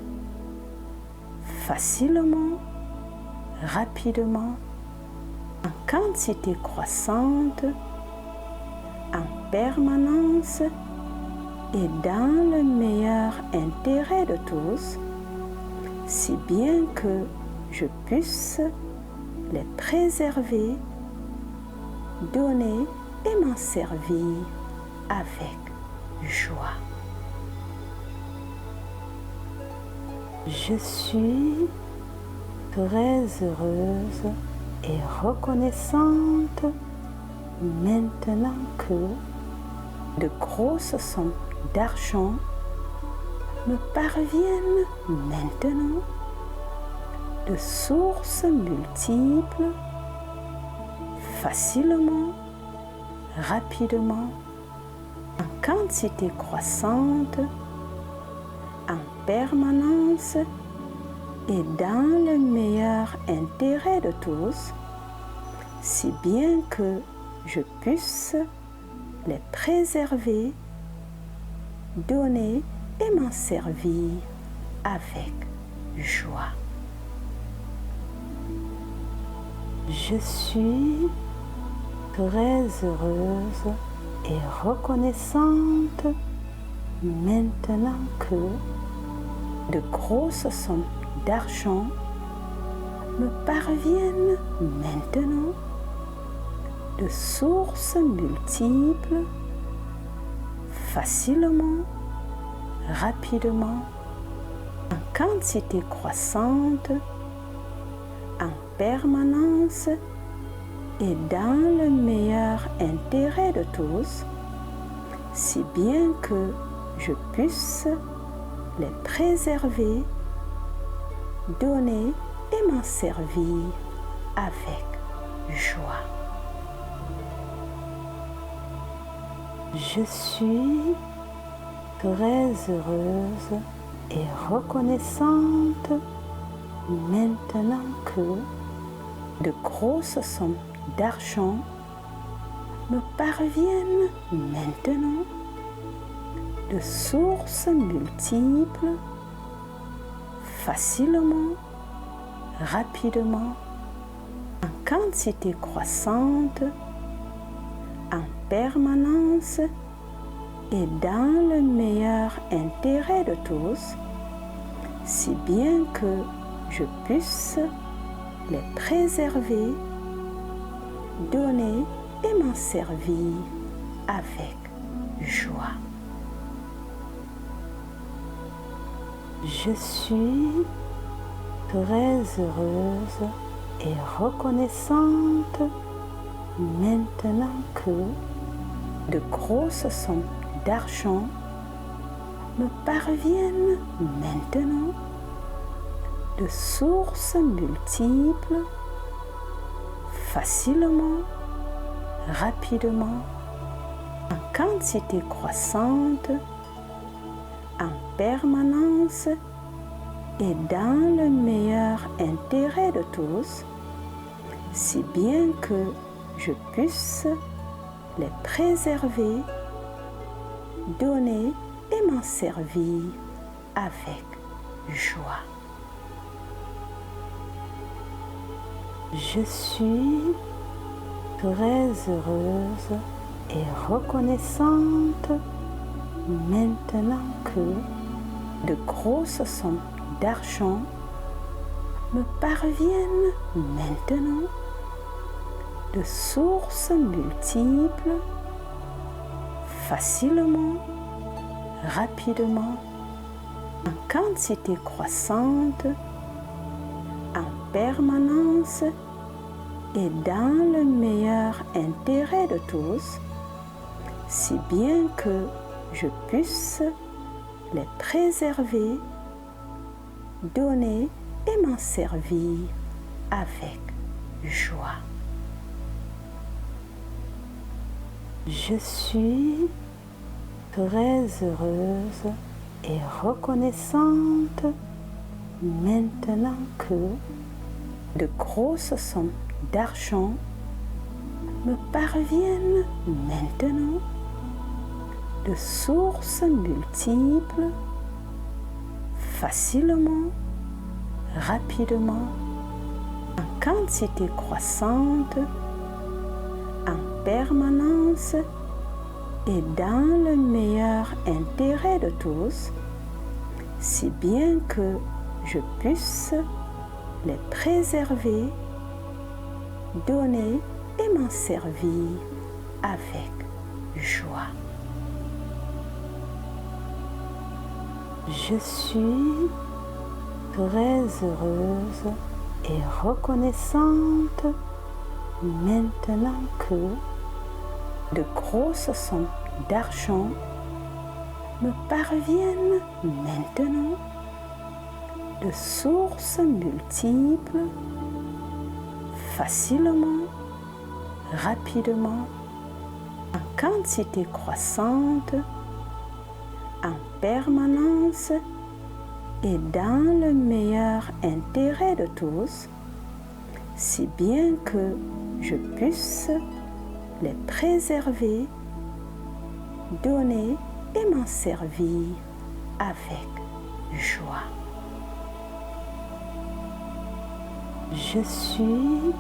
facilement, rapidement, en quantité croissante, en permanence et dans le meilleur intérêt de tous, si bien que je puisse les préserver, donner et m'en servir avec joie. Je suis très heureuse et reconnaissante maintenant que de grosses sommes d'argent me parviennent maintenant de sources multiples, facilement, rapidement, en quantité croissante, en permanence et dans le meilleur intérêt de tous, si bien que je puisse les préserver, donner et m'en servir avec joie. Je suis très heureuse et reconnaissante maintenant que de grosses sommes d'argent me parviennent maintenant de sources multiples, facilement, rapidement, en quantité croissante, en permanence et dans le meilleur intérêt de tous, si bien que je puisse les préserver, donner et m'en servir avec joie. Je suis très heureuse et reconnaissante maintenant que de grosses sommes d'argent me parviennent maintenant de sources multiples, facilement, rapidement, en quantité croissante, en permanence et dans le meilleur intérêt de tous, si bien que je puisse les préserver, donner et m'en servir avec joie. Je suis très heureuse et reconnaissante maintenant que de grosses sommes d'argent me parviennent maintenant de sources multiples, facilement, rapidement, en quantité croissante, en permanence et dans le meilleur intérêt de tous, si bien que je puisse les préserver, donner et m'en servir avec joie. Je suis très heureuse et reconnaissante maintenant que de grosses sommes d'argent me parviennent maintenant de sources multiples, facilement, rapidement, en quantité croissante, en permanence et dans le meilleur intérêt de tous, si bien que je puisse les préserver, donner et m'en servir avec joie. Je suis très heureuse et reconnaissante maintenant que de grosses sommes d'argent me parviennent maintenant de sources multiples, facilement, rapidement, en quantité croissante, en permanence et dans le meilleur intérêt de tous, si bien que je puisse les préserver, donner et m'en servir avec joie. Je suis très heureuse et reconnaissante maintenant que de grosses sommes d'argent me parviennent maintenant de sources multiples, facilement, rapidement, en quantité croissante, en permanence et dans le meilleur intérêt de tous, si bien que je puisse les préserver, donner et m'en servir avec joie. Je suis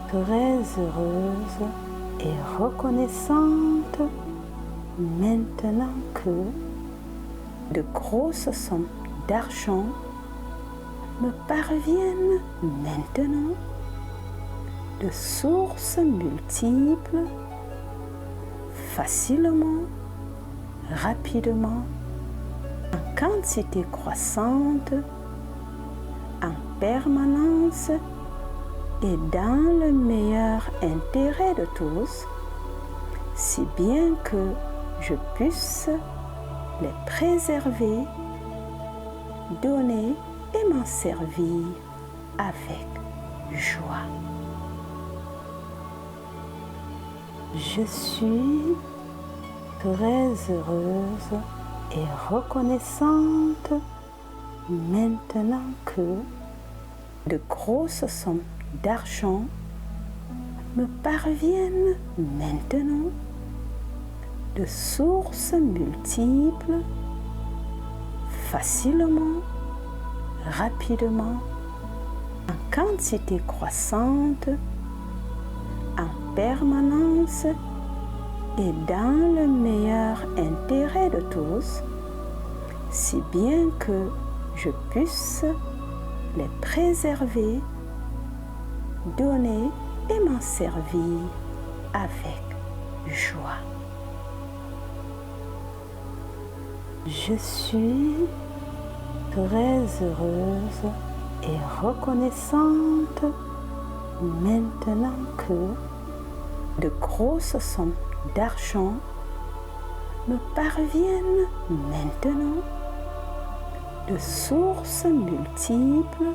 très heureuse et reconnaissante maintenant que de grosses sommes d'argent me parviennent maintenant de sources multiples, facilement, rapidement, en quantité croissante, en permanence et dans le meilleur intérêt de tous, si bien que je puisse les préserver, donner et m'en servir avec joie. Je suis très heureuse et reconnaissante maintenant que de grosses sommes d'argent me parviennent maintenant de sources multiples, facilement, rapidement, en quantité croissante, en permanence et dans le meilleur intérêt de tous, si bien que je puisse les préserver, donner et m'en servir avec joie. Je suis très heureuse et reconnaissante maintenant que de grosses sommes d'argent me parviennent maintenant de sources multiples,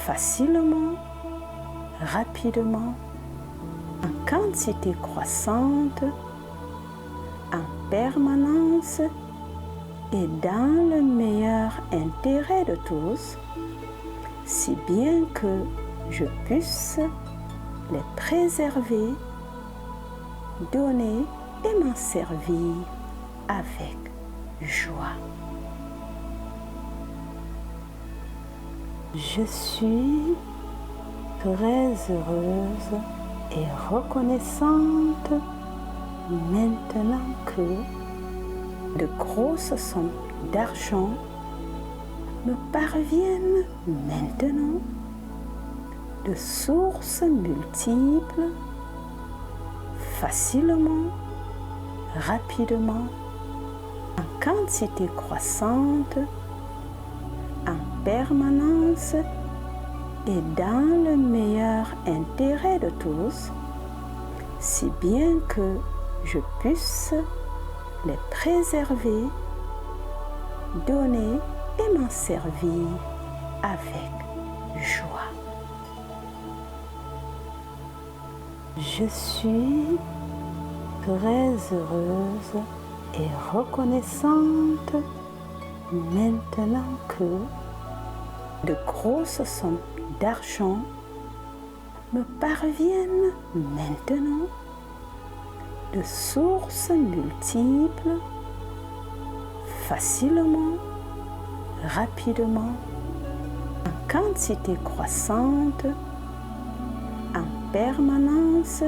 facilement, rapidement, en quantité croissante, en permanence et dans le meilleur intérêt de tous, si bien que je puisse les préserver, donner et m'en servir avec joie. Je suis très heureuse et reconnaissante maintenant que de grosses sommes d'argent me parviennent maintenant de sources multiples, facilement, rapidement, en quantité croissante, en permanence et dans le meilleur intérêt de tous, si bien que je puisse les préserver, donner et m'en servir avec joie. Je suis très heureuse et reconnaissante maintenant que de grosses sommes d'argent me parviennent maintenant de sources multiples, facilement, rapidement, en quantité croissante, en permanence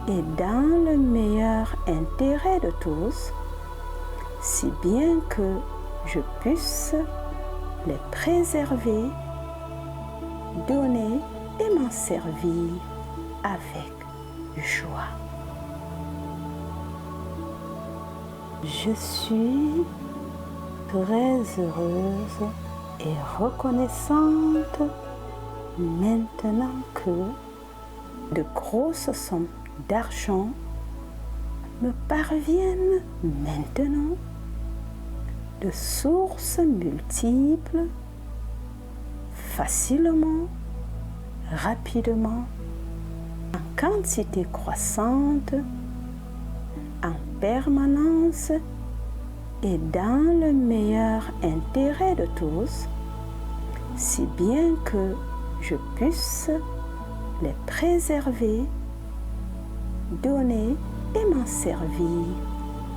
et dans le meilleur intérêt de tous, si bien que je puisse les préserver, donner et m'en servir avec joie. Je suis très heureuse et reconnaissante maintenant que de grosses sommes d'argent me parviennent maintenant de sources multiples, facilement, rapidement, en quantité croissante, en permanence et dans le meilleur intérêt de tous, si bien que je puisse les préserver, donner et m'en servir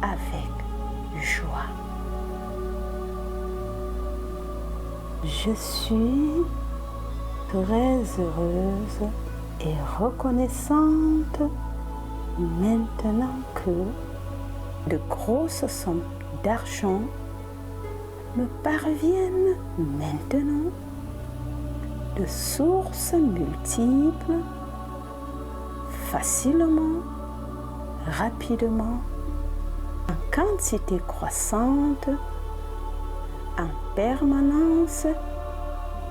avec joie. Je suis très heureuse et reconnaissante maintenant que de grosses sommes d'argent me parviennent maintenant de sources multiples, facilement, rapidement, en quantité croissante, en permanence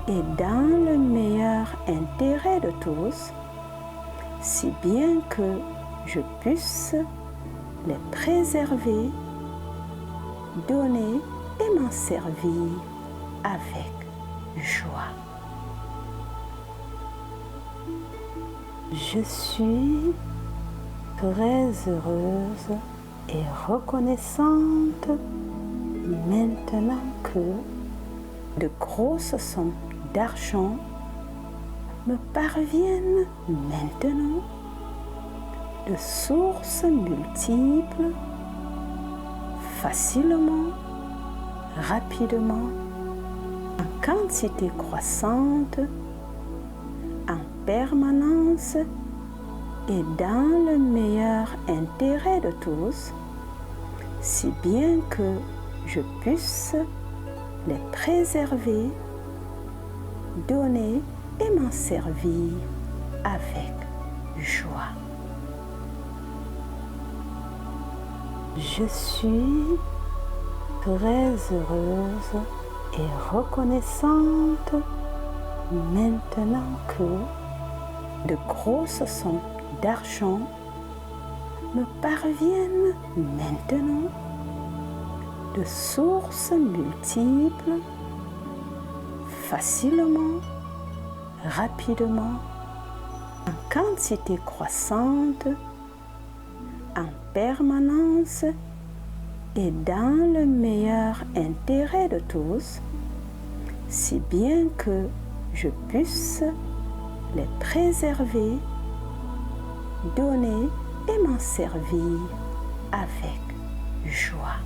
et dans le meilleur intérêt de tous, si bien que je puisse les préserver, donner et m'en servir avec joie. Je suis très heureuse et reconnaissante maintenant que de grosses sommes d'argent me parviennent maintenant de sources multiples, facilement, rapidement, en quantité croissante, en permanence et dans le meilleur intérêt de tous, si bien que je puisse les préserver, donner et m'en servir avec joie. Je suis très heureuse et reconnaissante maintenant que de grosses sommes d'argent me parviennent maintenant de sources multiples, facilement, rapidement, en quantité croissante, en permanence et dans le meilleur intérêt de tous, si bien que je puisse les préserver, donner et m'en servir avec joie.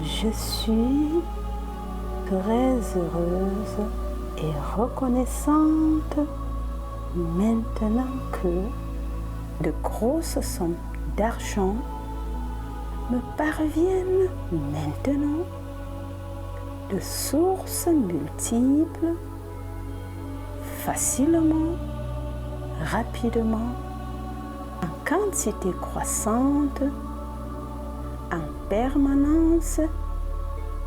Je suis très heureuse et reconnaissante maintenant que de grosses sommes d'argent me parviennent maintenant de sources multiples, facilement, rapidement, en quantité croissante, en permanence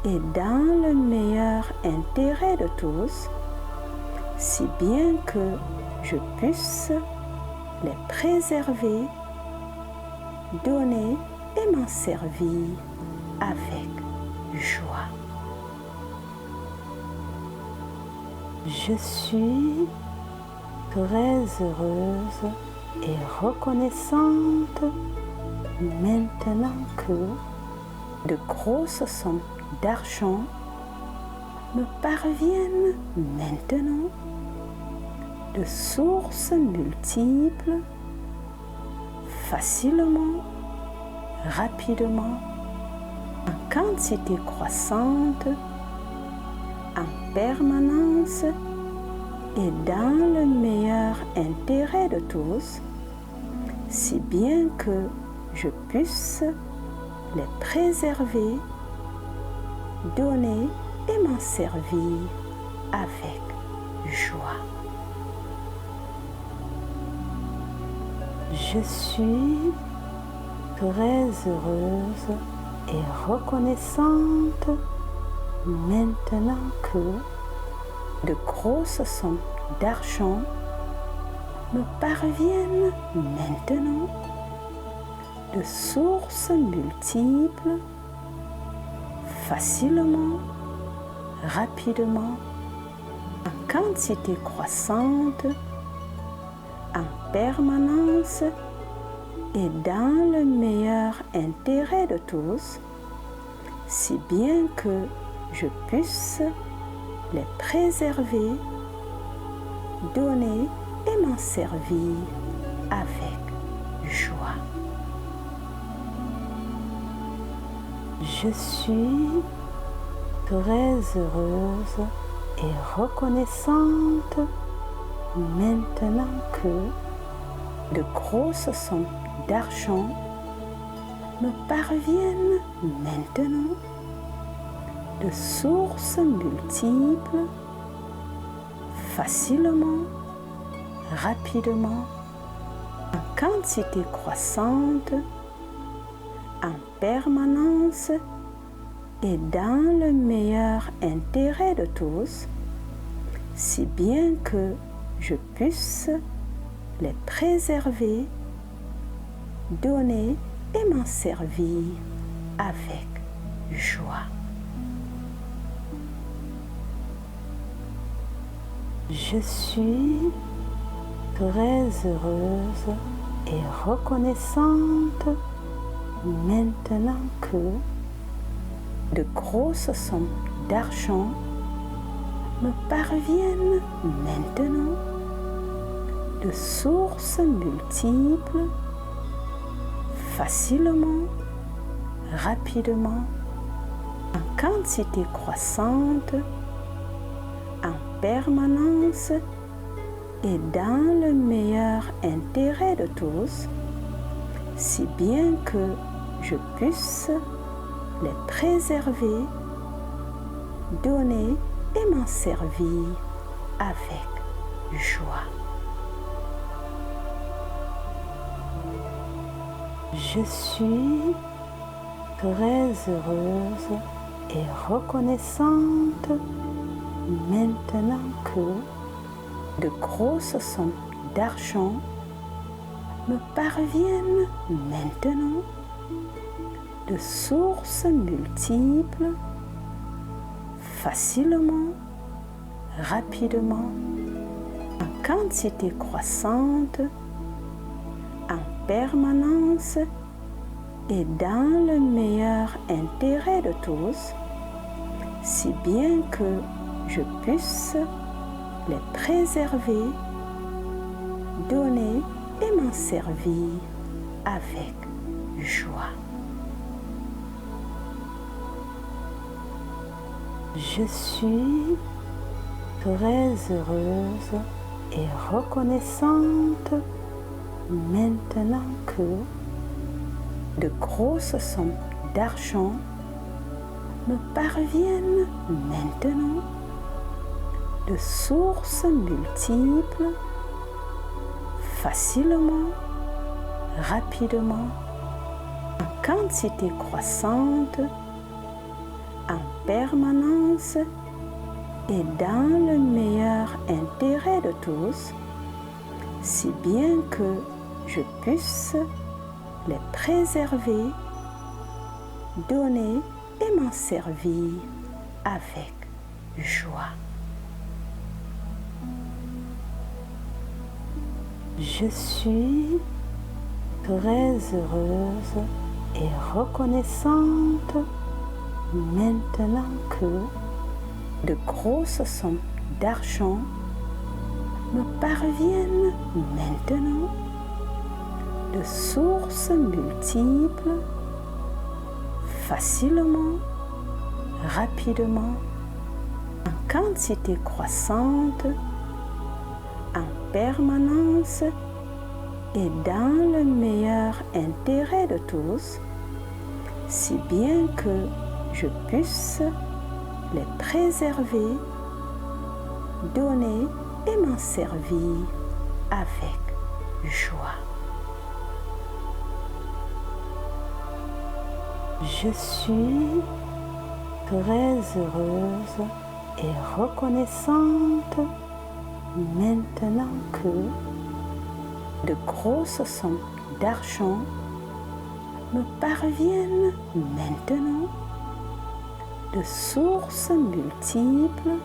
et dans le meilleur intérêt de tous, si bien que je puisse les préserver, donner et m'en servir avec joie. Je suis très heureuse et reconnaissante maintenant de grosses sommes d'argent me parviennent maintenant de sources multiples, facilement, rapidement, en quantité croissante, en permanence et dans le meilleur intérêt de tous, si bien que je puisse les préserver, donner et m'en servir avec joie. Je suis très heureuse et reconnaissante maintenant que de grosses sommes d'argent me parviennent maintenant de sources multiples, facilement, rapidement, en quantité croissante, en permanence et dans le meilleur intérêt de tous, si bien que je puisse les préserver, donner et m'en servir avec joie. Je suis très heureuse et reconnaissante maintenant que de grosses sommes d'argent me parviennent maintenant de sources multiples, facilement, rapidement, en quantité croissante, en permanence et dans le meilleur intérêt de tous, si bien que je puisse les préserver, donner et m'en servir avec joie. Je suis très heureuse et reconnaissante maintenant que de grosses sommes d'argent me parviennent maintenant de sources multiples, facilement, rapidement, en quantité croissante, en permanence et dans le meilleur intérêt de tous, si bien que je puisse les préserver, donner et m'en servir avec joie. Je suis très heureuse et reconnaissante maintenant que de grosses sommes d'argent me parviennent maintenant de sources multiples, facilement, rapidement, en quantité croissante, en permanence et dans le meilleur intérêt de tous, si bien que je puisse les préserver, donner et m'en servir avec joie. Je suis très heureuse et reconnaissante maintenant que de grosses sommes d'argent me parviennent maintenant de sources multiples, facilement, rapidement, en quantité croissante, en permanence et dans le meilleur intérêt de tous, si bien que je puisse les préserver, donner et m'en servir avec joie. Je suis très heureuse et reconnaissante maintenant que de grosses sommes d'argent me parviennent maintenant de sources multiples, facilement, rapidement, en quantité croissante, en permanence et dans le meilleur intérêt de tous, si bien que je puisse les préserver, donner et m'en servir avec joie. Je suis très heureuse et reconnaissante maintenant que de grosses sommes d'argent me parviennent maintenant de sources multiples,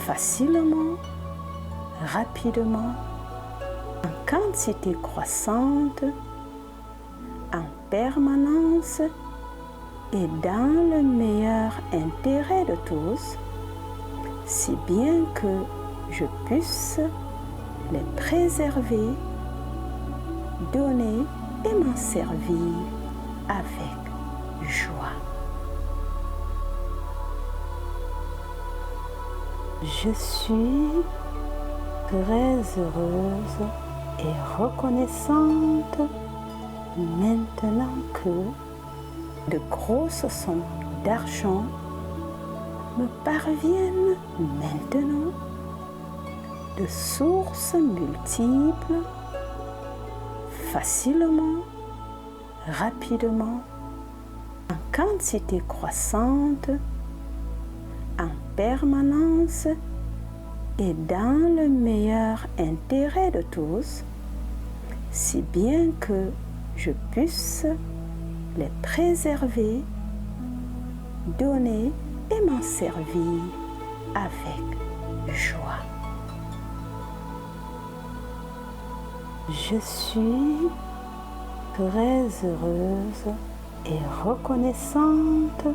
facilement, rapidement, en quantité croissante, en permanence et dans le meilleur intérêt de tous, si bien que je puisse les préserver, donner et m'en servir avec joie. Je suis très heureuse et reconnaissante maintenant que de grosses sommes d'argent me parviennent maintenant de sources multiples, facilement, rapidement, en quantité croissante, en permanence et dans le meilleur intérêt de tous, si bien que je puisse les préserver, donner et m'en servir avec joie. Je suis très heureuse et reconnaissante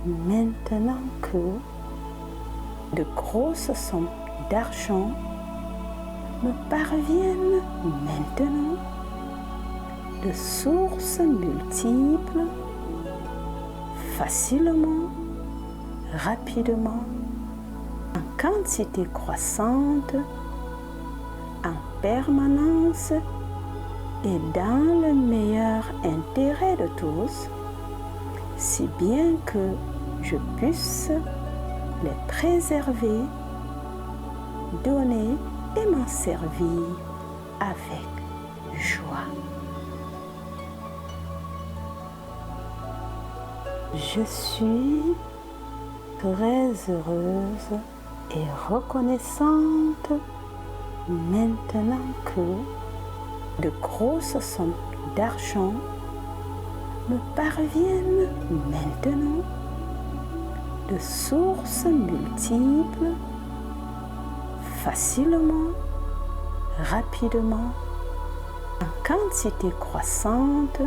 maintenant que de grosses sommes d'argent me parviennent maintenant de sources multiples, facilement, rapidement, en quantité croissante, en permanence et dans le meilleur intérêt de tous, si bien que je puisse les préserver, donner et m'en servir avec joie. Je suis très heureuse et reconnaissante maintenant que de grosses sommes d'argent me parviennent maintenant de sources multiples, facilement, rapidement, en quantité croissante,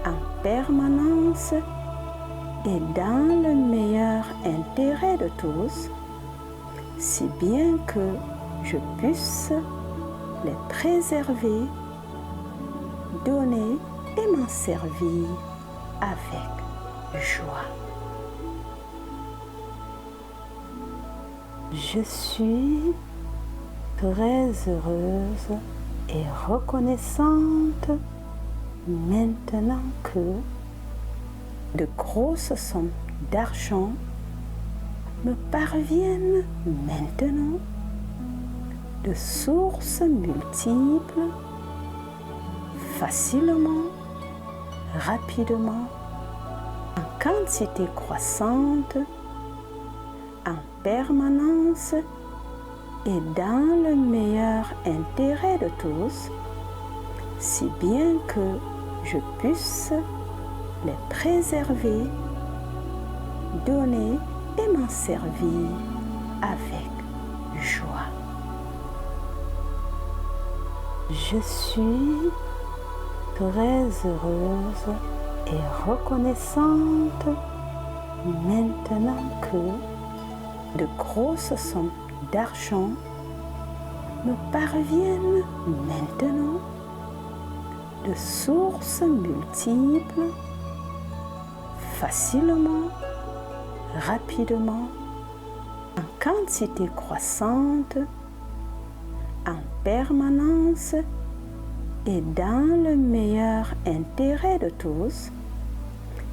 en permanence et dans le meilleur intérêt de tous, si bien que je puisse les préserver, donner et m'en servir avec joie. Je suis très heureuse et reconnaissante maintenant que de grosses sommes d'argent me parviennent maintenant de sources multiples, facilement, rapidement, en quantité croissante, en permanence et dans le meilleur intérêt de tous, si bien que je puisse les préserver, donner et m'en servir avec joie. Je suis très heureuse et reconnaissante maintenant que de grosses sommes d'argent me parviennent maintenant de sources multiples, facilement, rapidement, en quantité croissante, en permanence et dans le meilleur intérêt de tous,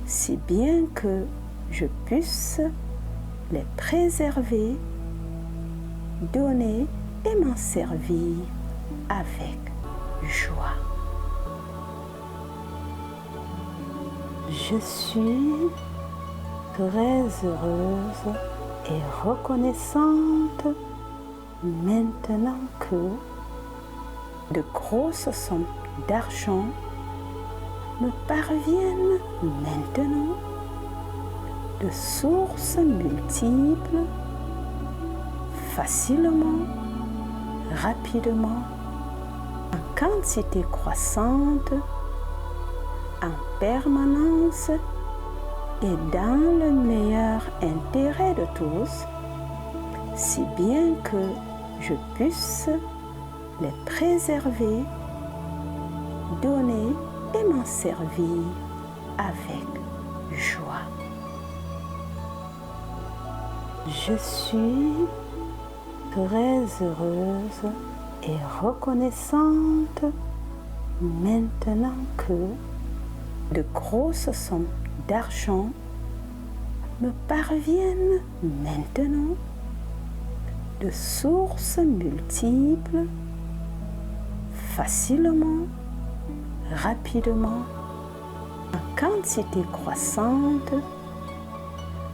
si bien que je puisse les préserver, donner et m'en servir avec joie. Je suis très heureuse et reconnaissante maintenant que de grosses sommes d'argent me parviennent maintenant de sources multiples, facilement, rapidement, en quantité croissante, en permanence et dans le meilleur intérêt de tous, si bien que je puisse les préserver, donner et m'en servir avec joie. Je suis très heureuse et reconnaissante maintenant que de grosses sommes d'argent me parviennent maintenant de sources multiples, facilement, rapidement, en quantité croissante,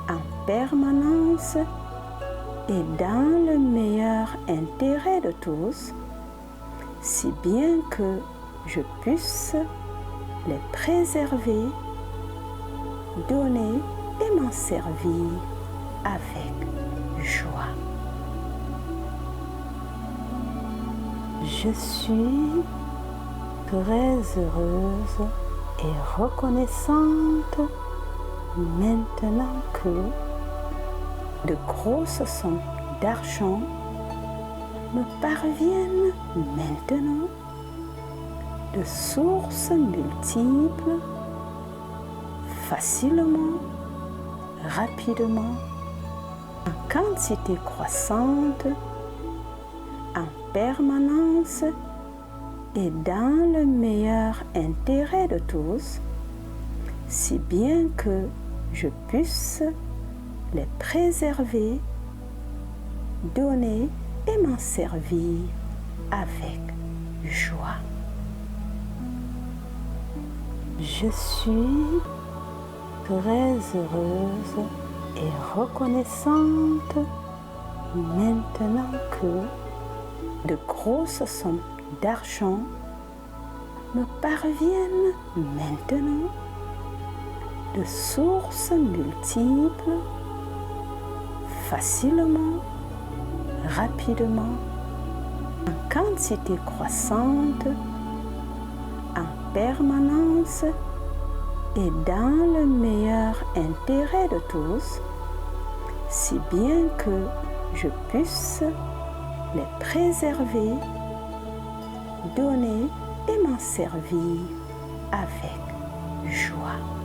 en permanence et dans le meilleur intérêt de tous, si bien que je puisse les préserver, donner et m'en servir avec joie. Je suis très heureuse et reconnaissante maintenant que de grosses sommes d'argent me parviennent maintenant de sources multiples, facilement, rapidement, en quantité croissante, en permanence et dans le meilleur intérêt de tous, si bien que je puisse les préserver, donner et m'en servir avec joie. Je suis très heureuse et reconnaissante maintenant que de grosses sommes d'argent me parviennent maintenant de sources multiples, facilement, rapidement, en quantité croissante, en permanence et dans le meilleur intérêt de tous, si bien que je puisse les préserver, donner et m'en servir avec joie.